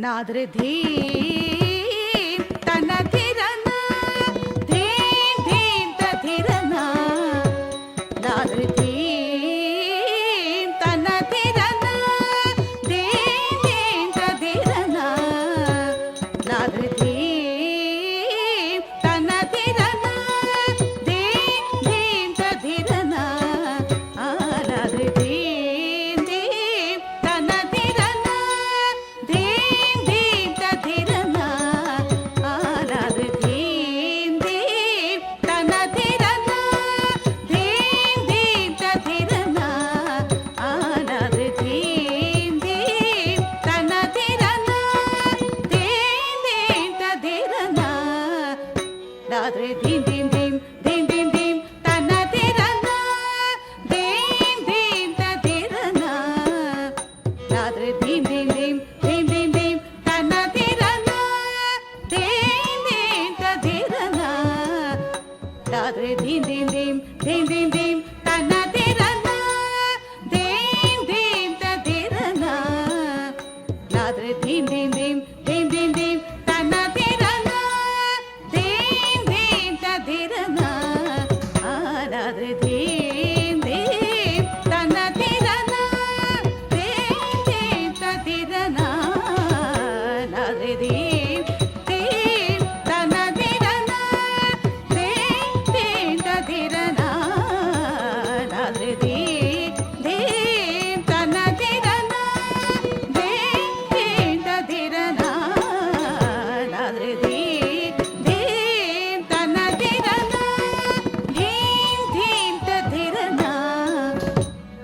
ನಾದ್ರ ಧೀಂ ತನ ಧಿರನ ಧೀಂ ಧೀಂ ತಧಿರನ ನಾದ್ರ ಧೀಂ ತನ ಧಿರನ ಧೀಂ ಧೀಂ ತಧಿರನ ನಾದ್ರ ಧೀಂ ತನ ಧಿರನ ಧೀಂ ಧೀಂ ತಧಿರನ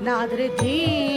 ನಾದ್ರ ಧೀಂ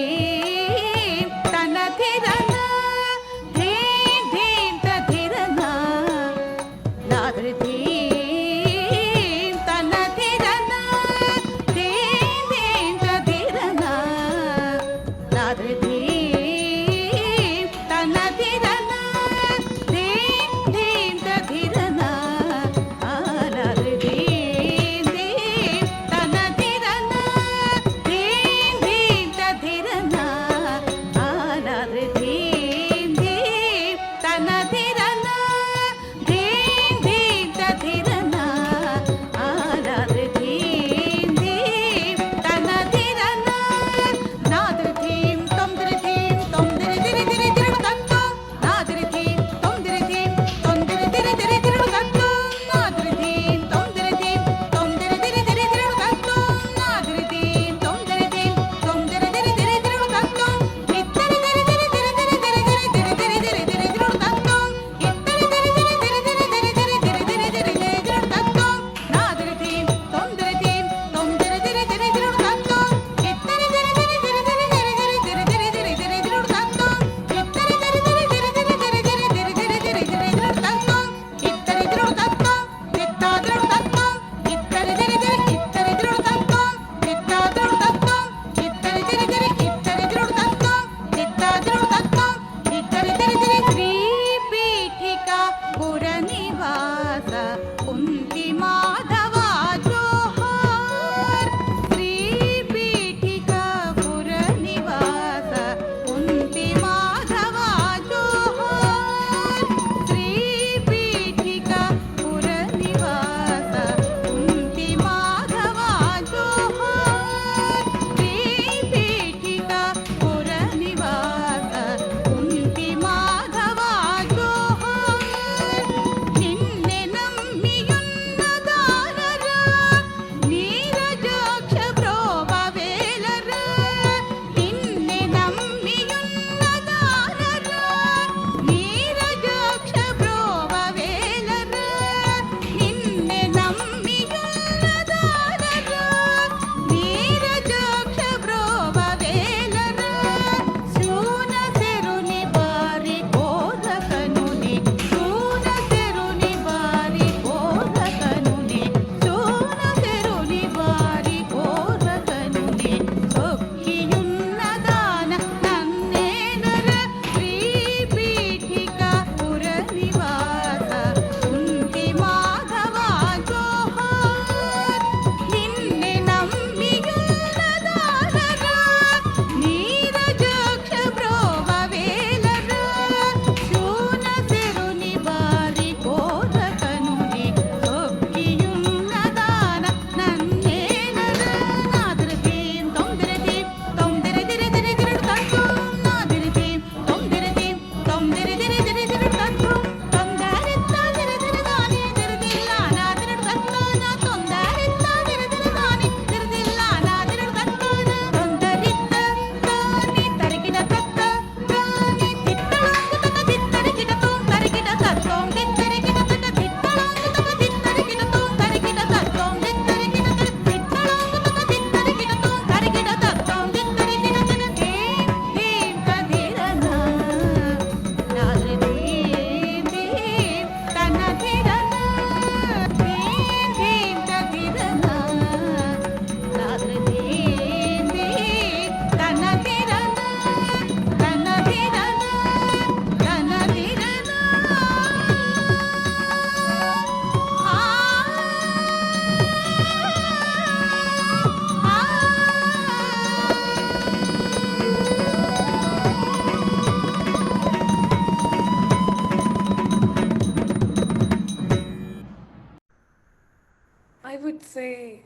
say,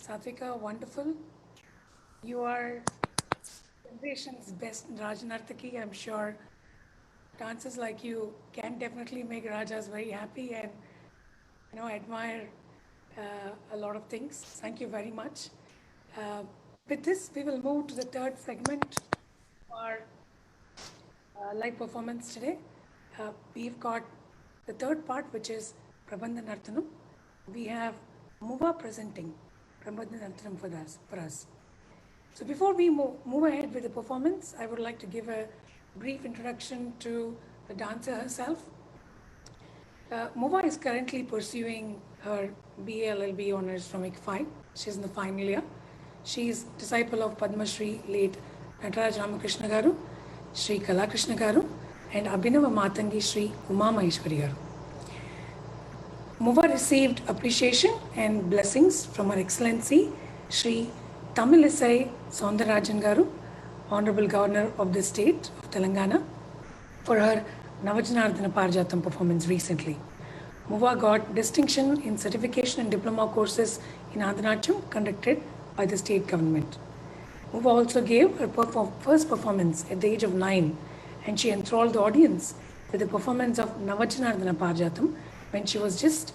Satvika, wonderful. You are generation's best Rajanartaki. I'm sure dancers like you can definitely make Rajas very happy and admire a lot of things. Thank you very much. With this, we will move to the third segment of our live performance today. We've got the third part, which is Prabandha Nartanam. We have Muva presenting Prabandha Nartanam for us. So before we move ahead with the performance, I would like to give a brief introduction to the dancer herself. Muva is currently pursuing her BA LLB honors from ICFI. She's in the final year. She is disciple of Padma Shri late Nataraj Ramakrishna Garu, Shri Kalakrishna Garu, and Abhinava Matangi Shri Uma Maheshwari Garu. Muva received appreciation and blessings from Her Excellency Shri Tamilisai Soundarajan Garu, Honorable Governor of the State of Telangana, for her Navajanardhana Parijatam performance recently. Muva got distinction in certification and diploma courses in Andhra conducted by the state government. Muva also gave her first performance at the age of 9, and she enthralled the audience with the performance of Navajanardhana Parijatam when she was just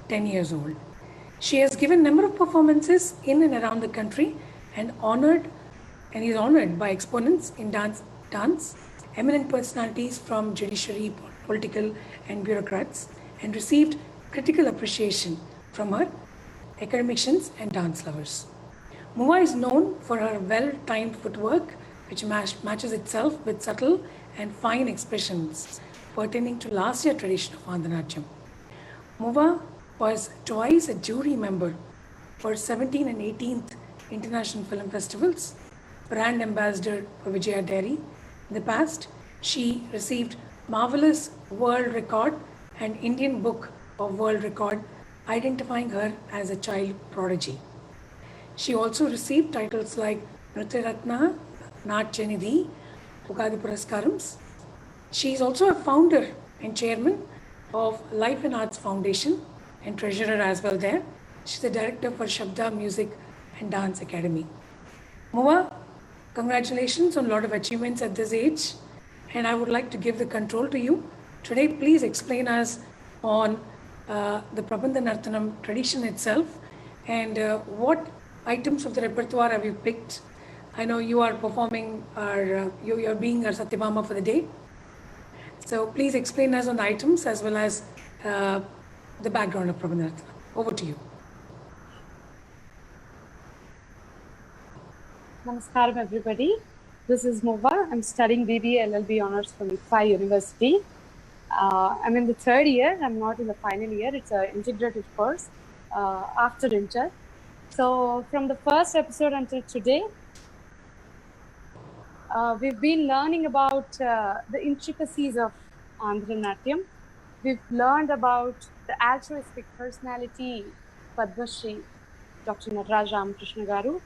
10 years old. She has given a number of performances in and around the country and is honored by exponents in dance, eminent personalities from judiciary, political and bureaucrats, and received critical appreciation from her academicians and dance lovers. Muva is known for her well-timed footwork, which matches itself with subtle and fine expressions pertaining to last year tradition of Andhra. Muva was twice a jury member for 17th and 18th International Film Festivals, brand ambassador for Vijaya Dairy. In the past, she received marvelous world record and Indian Book of World Record, identifying her as a child prodigy. She also received titles like Nritya Ratna, Natya Nidhi, Ugadi Puraskarams. She is also a founder and chairman of Life and Arts Foundation and treasurer as well there. She's the director for Shabda Music and Dance Academy. Muva, congratulations on a lot of achievements at this age, and I would like to give the control to you. Today, please explain us on the Prabandha Nartanam tradition itself and what items of the repertoire have you picked. I know you are performing, you're being our Satyabhama for the day. So please explain us on the items as well as the background of Prabandha Nartanam. Over to you. Namaskaram everybody. This is Muva. I'm studying BBA LLB honors from ICFI University. I'm in the third year. I'm not in the final year. It's an integrated course after Inter. So from the first episode until today, we've been learning about the intricacies of Andhra Natyam. We've learned about the altruistic personality Padma Shri Dr. Nataraj Ramakrishna Garu.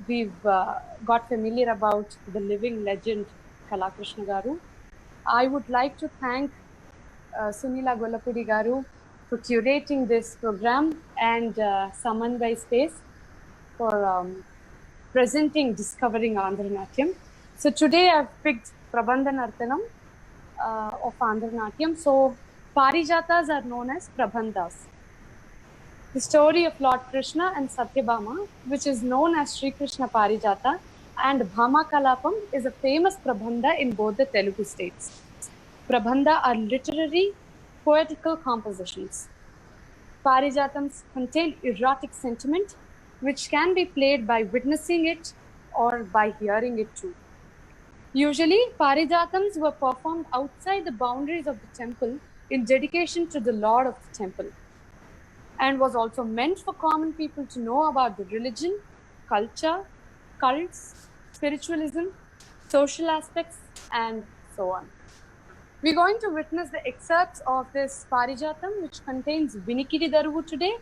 We've got familiar about the living legend Kalakrishna Garu. I would like to thank Sunila Golapudi Garu for curating this program and Samanvay Space for presenting Discovering Andhra Natyam. So today I've picked Prabandha Nartanam of Andhra Natyam. So Parijatas are known as Prabandhas. The story of Lord Krishna and Satyabhama, which is known as Sri Krishna Parijata, and Bhama Kalapam is a famous Prabandha in both the Telugu states. Prabandha are literary, poetical compositions. Parijatams contain erotic sentiment, which can be played by witnessing it or by hearing it too. Usually, Parijatams were performed outside the boundaries of the temple in dedication to the Lord of the temple, and was also meant for common people to know about the religion, culture, cults, spiritualism, social aspects, and so on. We're going to witness the excerpts of this Parijatam, which contains Vinikidi Daruvu today,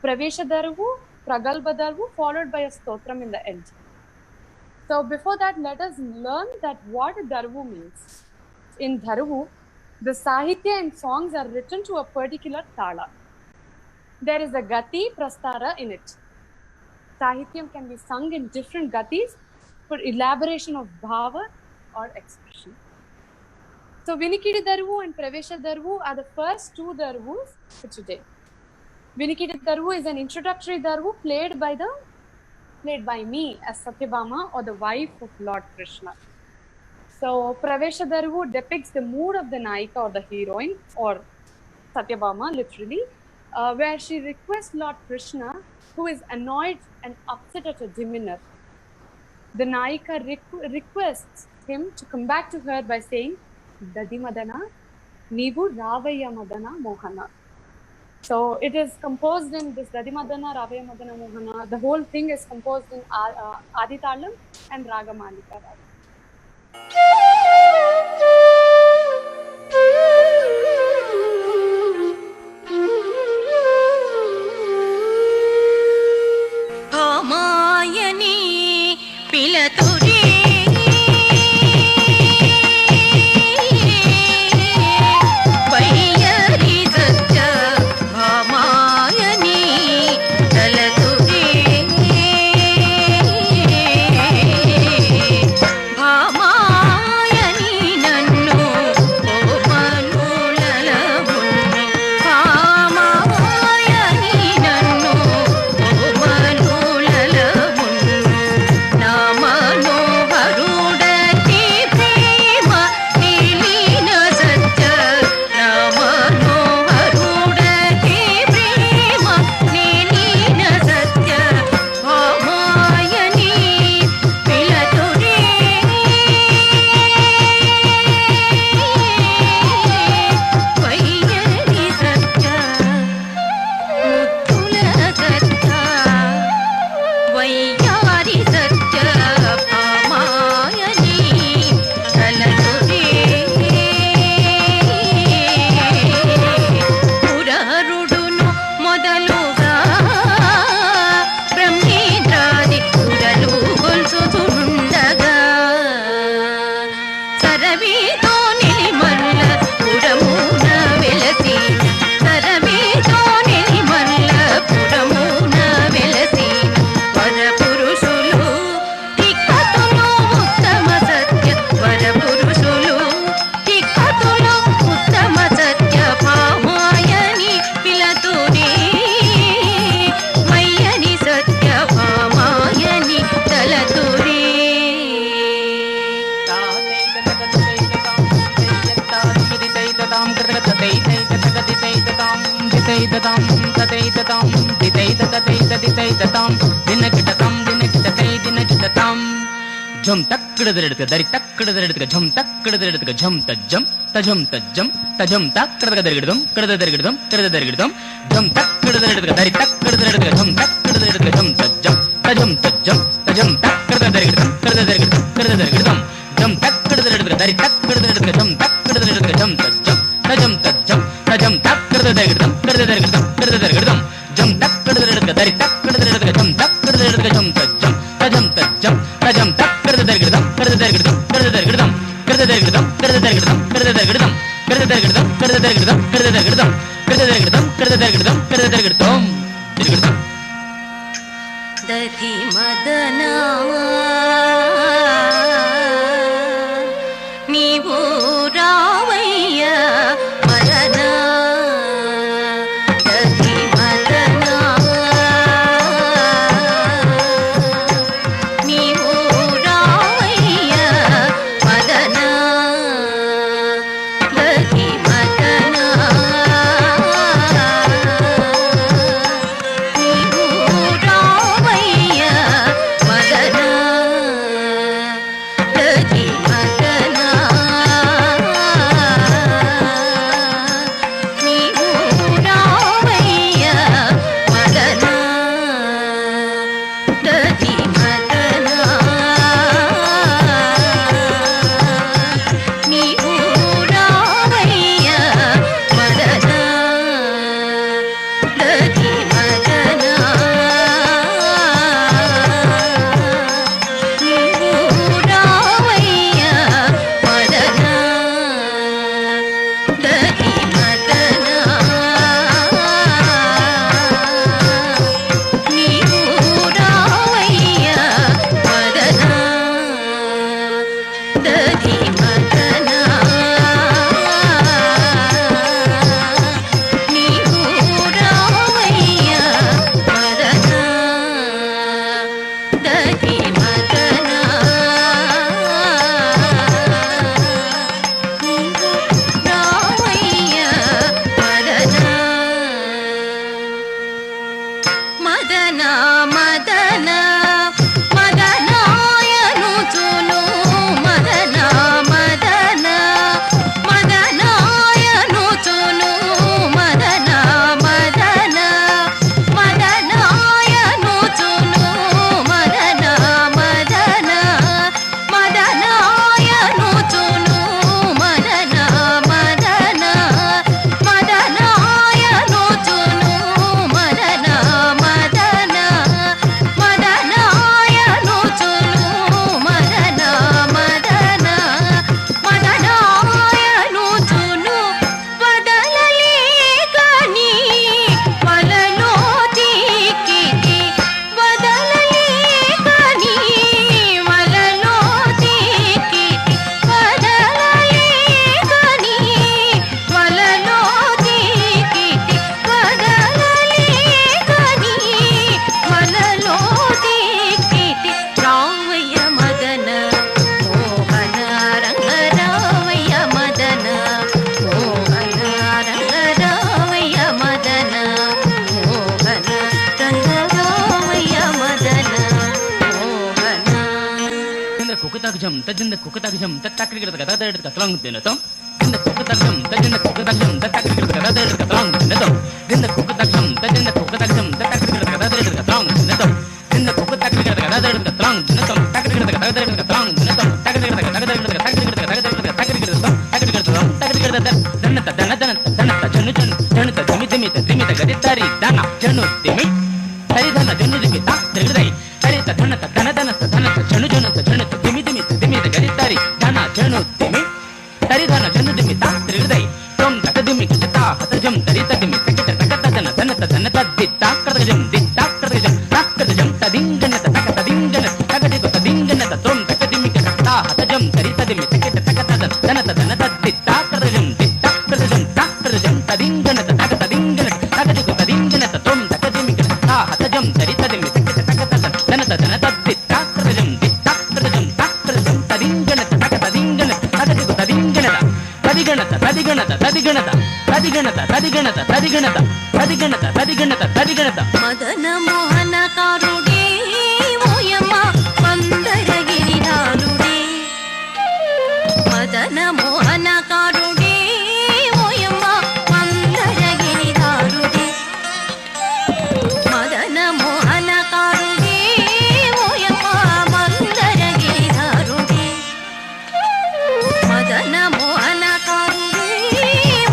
Pravesha Daruvu, Pragalba Daruvu, followed by a Stotram in the end. So before that, let us learn that what Daruvu means. In Daruvu, the Sahitya and songs are written to a particular Tala. there is a gati prastara in it. Sahityam can be sung in different gatis for elaboration of bhava or expression. So Vinikidi Darvu and Pravesha Darvu are the first two Darvus for today. Vinikidi Darvu is an introductory Darvu played by me as Satyabhama, or the wife of Lord Krishna. So Pravesha Darvu depicts the mood of the Naika or the heroine, or Satyabhama literally, where she requests Lord Krishna, who is annoyed and upset at her demeanor. The Naika requests him to come back to her by saying, Dadi Madana, Nivu Ravaya Madana Mohana. So it is composed in this Dadi Madana, Ravaya Madana Mohana. The whole thing is composed in Adi Talam and Ragamalika. భామాయని పిలతురే పయ్యరి సత్య భామాయని తలతురే భామాయని నన్ను కోమనులలము భామాయని నన్ను కోమనులలము నా మనోహరుడకి ప్రేమ నిలీన సత్య నా మనోహరుడకి ప్రేమ నిలీన సత్య భామాయని పిలతురే వయ్యరి సత్య ముద్దుల సత్య వయ్యారి సత్య భామాయని తలతురే పురరుడును మొదలుగా బ్రహ్మేంద్రాది సురలు గొలుసుతుండగా సరవీతో నిలిమల్ల పురమున వెలసి సరవీతో నిలిమల్ల పురమున వెలసి వరపురుషులు టిక్కతులు ఉత్తమ సత్య వరపురుషులు టిక్కతులు ఉత్తమ సత్య భామాయని పిలతురే మయ్యని సత్య భామాయని తలతురే झम तक्कड़ दरी तक्कड़ झम तक्कड़ झम तज्जम तजम तज्जम तजम तक्कड़ दरिगिडदम झम तक्कड़ दरी तक्कड़ झम तक्कड़ झम तज्जम तजम तज्जम तक्कड़ दरिगिडदम झम तक्कड़ दरी तक्कड़ झम तक्कड़ झम तज्जम तजम तज्जम तक्कड़ दरिगिडदम झम तक्कड़ दरी तक्कड़ झम तक्कड़ झम तज्जम तजम तक्कड़ दरिगिडदम దధి మదనా నీవు రావయ్య మదనా దధి మదనా నీవు రావయ్య మదనా దధి మదనా నీవు రావయ్య మదనా కుకతగజం తజింద కుకతగజం తత్తక్రిగడ గదదడ కతలంగ్ తినతం దింద కుకతగజం తజింద కుకతగజం తత్తక్రిగడ గదదడ కతలంగ్ తినతం దింద కుకతగజం తజింద కుకతగజం తత్తక్రిగడ గదదడ కతలంగ్ తినతం దింద కుకతక్రిగడ గదదడ కతలంగ్ తినతం తక్రిగడ గదదడ కతలంగ్ తినతం తక్రిగడ గదదడ తక్రిగడ గదదడ తక్రిగడ దన్నత దనదన దనత జను జను జనుత జమి జమి తిమిత గదితారి దన జను తిమి హరిధన జను దిమి తా తిరగదై హరిత ధనత ధనధనత ధనత జను జనుత జనుత తిమి తిమి తిమిత గదితారి ధన జను తిమి హరిధన జను దిమి తా తిరగదై తొం దక దిమి కిట హతజం తరిత దిమి తకిట తకత ధన ధనత ధనత దిత్తా కర్గజం దిత్తా కర్గజం తక్కజం తదింగనత తక తదింగన తగదిగ తదింగనత తొం దక దిమి కిట హతజం తరిత దిమి తకిట తకత ధనత ధనత దిత్తా కర్గజం దిత్తా కర్గజం తక్కజం తదింగనత తక తదింగనత తగదిగ తదింగనత తొం దక దిమి కిట హతజం తరిత దిమి తకిట తకత ధనత ధనత దిత్తా కర్గజం దిత్తా కర్గజం తక్కజం తదింగనత తక తదింగనత తగదిగ తదింగనత తదిగణత తదిగణత తదిగణత తదిగణత తదిగణత తదిగణత తదిగణత తదిగణత తదిగణత మదన మోహనకారుడే ఓయమ్మ మందరగిరిధారుడే మదన మోహనకారుడే ఓయమ్మ మందరగిరిధారుడే మదన మోహనకారుడే ఓయమ్మ మందరగిరిధారుడే మదన మోహనకారుడే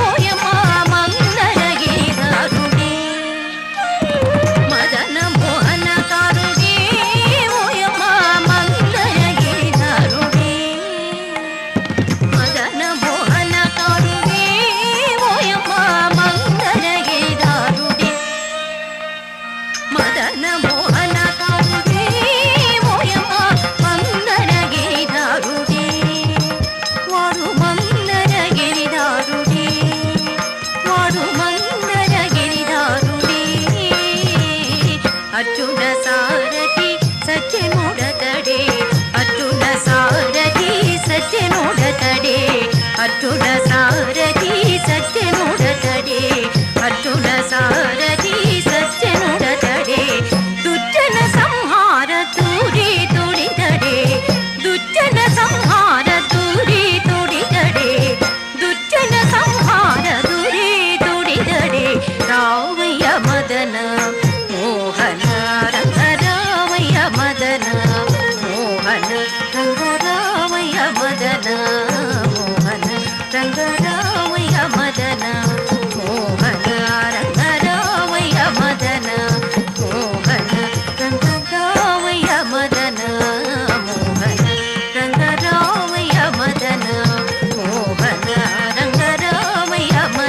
ఓయమ్మ మందరగిరిధారుడే మదన మోహనకారుడే ఓయమ్మ మందరగిరిధారుడే మదన మోహనకారుడే ఓయమ్మ మందరగిరిధారుడే మదన మోహనకారుడే ఓయమ్మ మందరగిరిధారుడే వాడు మందరగిరిధారుడే వాడు మందరగిరిధారుడే అర్జున సారథి సత్యనుడతడే అర్జున సారథి సత్యనుడతడే అర్జున సారథి సత్యనుడతడే అర్జున సారథి సత్యనుడతడే దుర్జన సంహార తూరి తుడితడే దుర్జన సంహార తూరి తుడితడే దుర్జన సంహార తూరి తుడితడే రావయ్య మదన మోహన రంగ రామయ్య మదన మోహన రంగ రామయ్య మదన మోహన రంగ రామయ్య మదన మోహన రంగ రామయ్య మదన మోహన రంగ రామయ్య మదన మోహన రంగ రామయ్య మదన మోహన రంగ రామయ్య మదన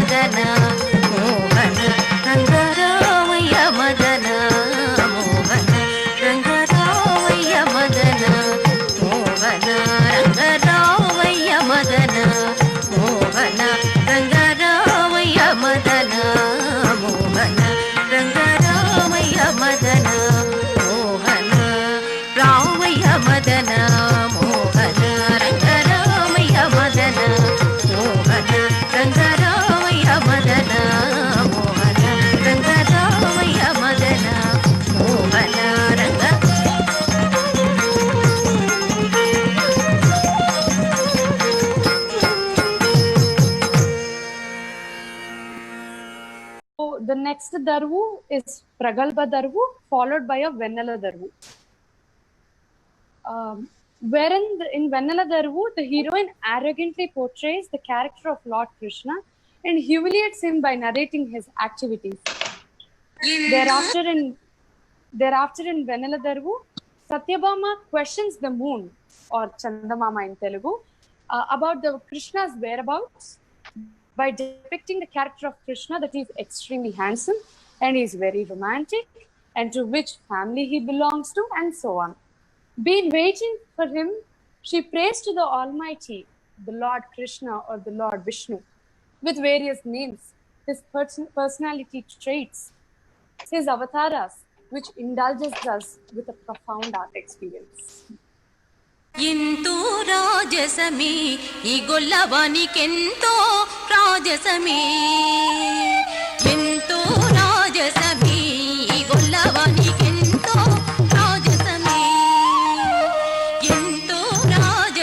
మోహన రంగ రామయ్య మదన మోహన రంగ రామయ్య మదన మోహన రంగ రామయ్య మదన మోహన రంగ రామయ్య మదన మోహన రంగ రామయ్య మదన మోహన రామయ్య మదన మోహన రంగ రామయ్య మదన మోహన రంగ రామయ్య మదన మోహన రంగ రామయ్య మదన మోహన రంగ So the next Darvu is Pragalbha Darvu, followed by a Vennala Darvu. Wherein in Vennala Darvu, the heroine arrogantly portrays the character of Lord Krishna and humiliates him by narrating his activities. Thereafter in Vennala Darvu, Satyabhama questions the moon, or Chandamama in Telugu, about the Krishna's whereabouts by depicting the character of Krishna that he is extremely handsome and he is very romantic and to which family he belongs to and so on. Being waiting for him, she prays to the Almighty, the Lord Krishna or the Lord Vishnu, with various names, his personality traits, his avatars, which indulges us with a profound art experience. ఎంతో రాజసమే ఈ గొల్లవానికెంతో రాజసమే ఎంతో రాజసమే ఈ గొల్లవానికెంతో రాజసమే ఎంతో రాజ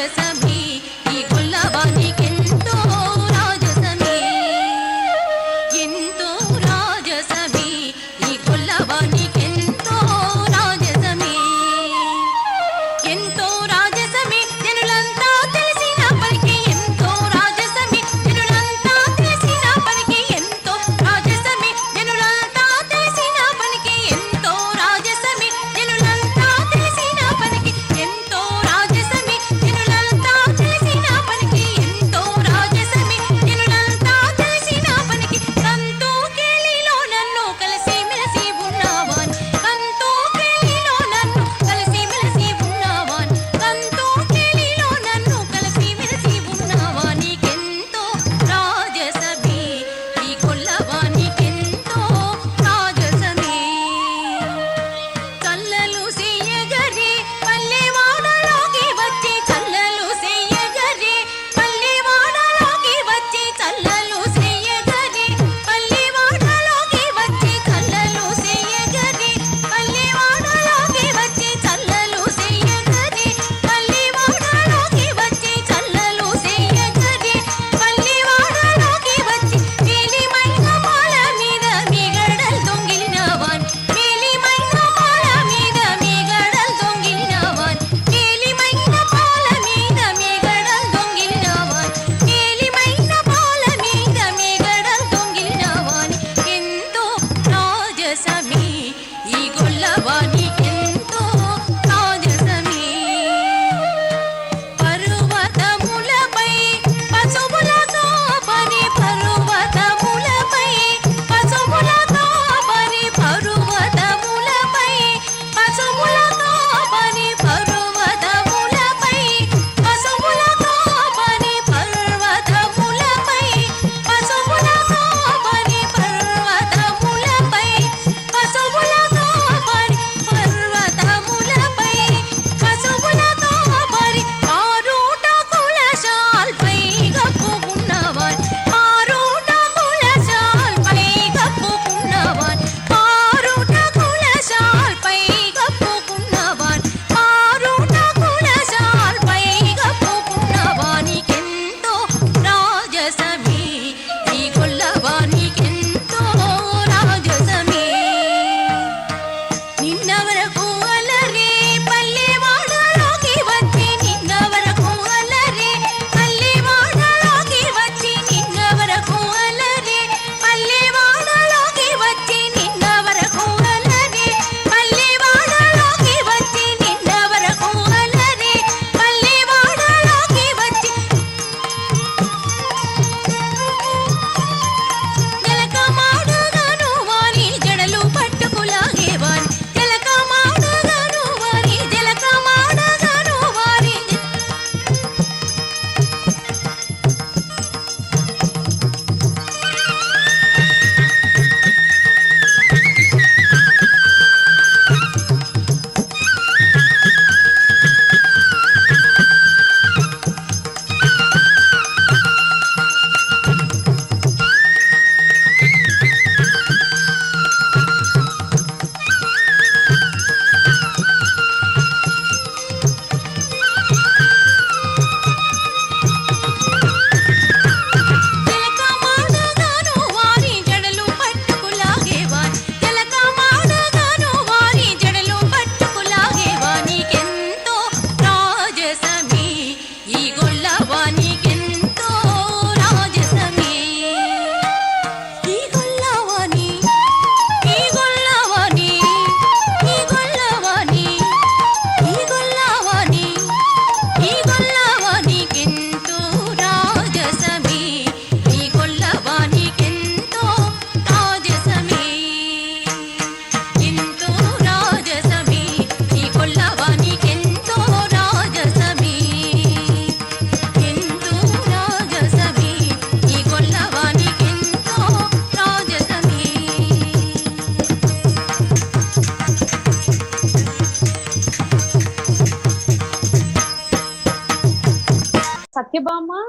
Satyabhama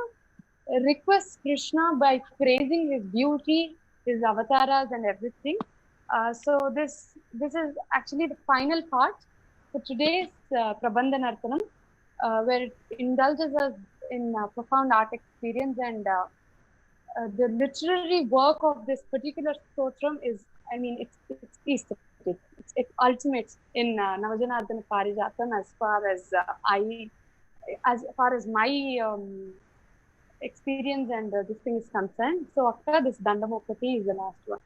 requests Krishna by praising his beauty, his avatars, and everything. So this is actually the final part for today's Prabandha Nartanam, where it indulges us in profound art experience, and the literary work of this particular stotram is, I mean, it's aesthetic. It's ultimate in Navajanardana Parijatam as far as my experience and this thing is concerned. So after this Dandamokati is the last one.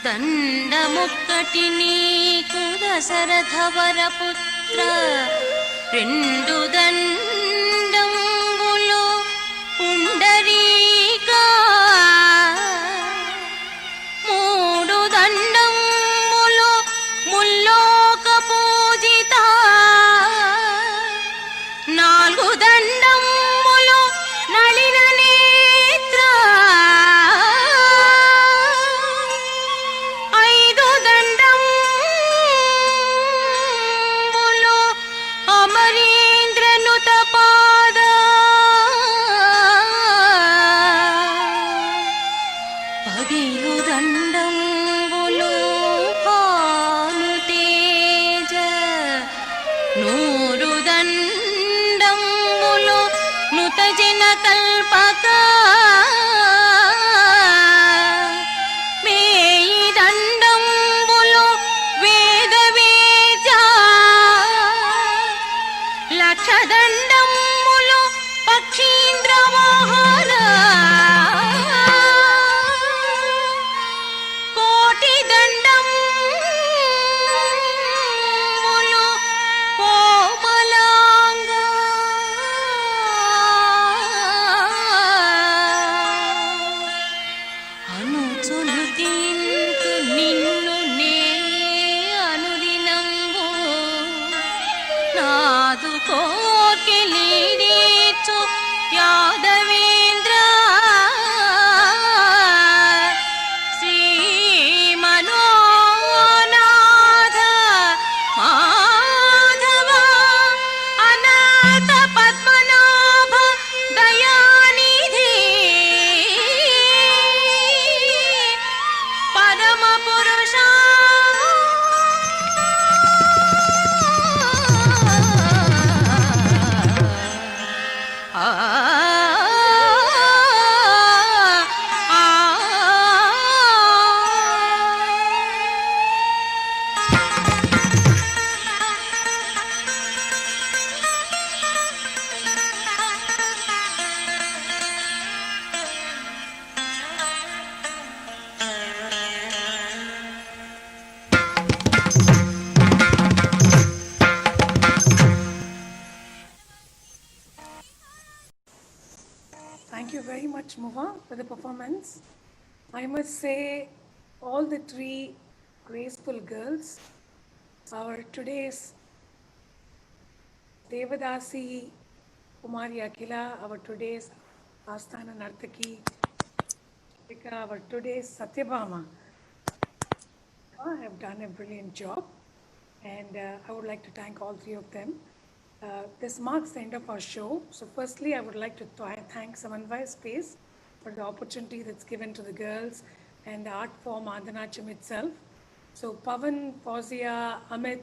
దండముక్కటి నీకు దశరథ వరపుత్ర రెండు దండంబులు పుండరీకా మూడు దండంబులు ముల్లోక పూజిత నాలుగు దండంబులు నళిన నేత్ర ఐదు దండంబులు అమరీంద్రనుత పాద పదియు దండంబులు భానుతేజ నూరు దండంబులు నుతజన కల్పక మేయి దండంబులు వేద వేద లక్ష దండంబులు పక్షీంద్ర వాహన కోటి దండంబులు కోమలాంగ అనుచును తింటు నిన్ను నే అనుదినంబు నాదు కోర్కెలీడేచు యాదవేంద్ర శ్రీ మనోనాథ మాధవ అనాథ పద్మనాభ దయానిధి పరమ పురుష Thank you very much, Muva, for the performance. I must say, all the three graceful girls, our today's Devadasi Kumari Akila, our today's Asthana Nartaki, our today's Satyabhama, have done a brilliant job, and I would like to thank all three of them. This marks the end of our show. So firstly, I would like to thank Samanvaya Space for the opportunity that's given to the girls and the art form Andhanacham itself. So Pavan, Fauzia, Amit,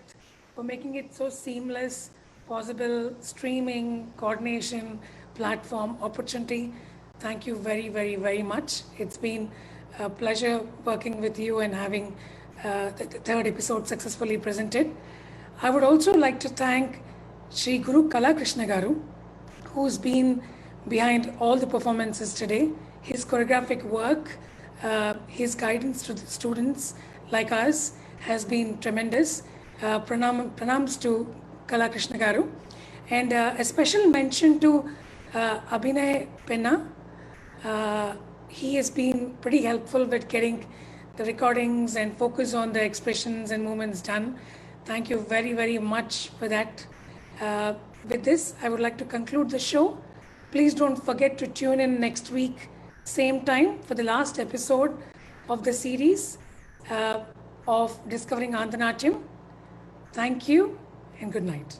for making it so seamless, possible, streaming, coordination, platform, opportunity. Thank you very, very, very much. It's been a pleasure working with you and having the third episode successfully presented. I would also like to thank Shri Guru Kala Krishna Garu, who's been behind all the performances today. His choreographic work, his guidance to the students like us has been tremendous. Pranams to Kala Krishna Garu. And a special mention to Abhinay Penna. He has been pretty helpful with getting the recordings and focus on the expressions and movements done. Thank you very, very much for that. With this, I would like to conclude the show. Please don't forget to tune in next week, same time, for the last episode of the series of Discovering Andhanacham. Thank you and good night.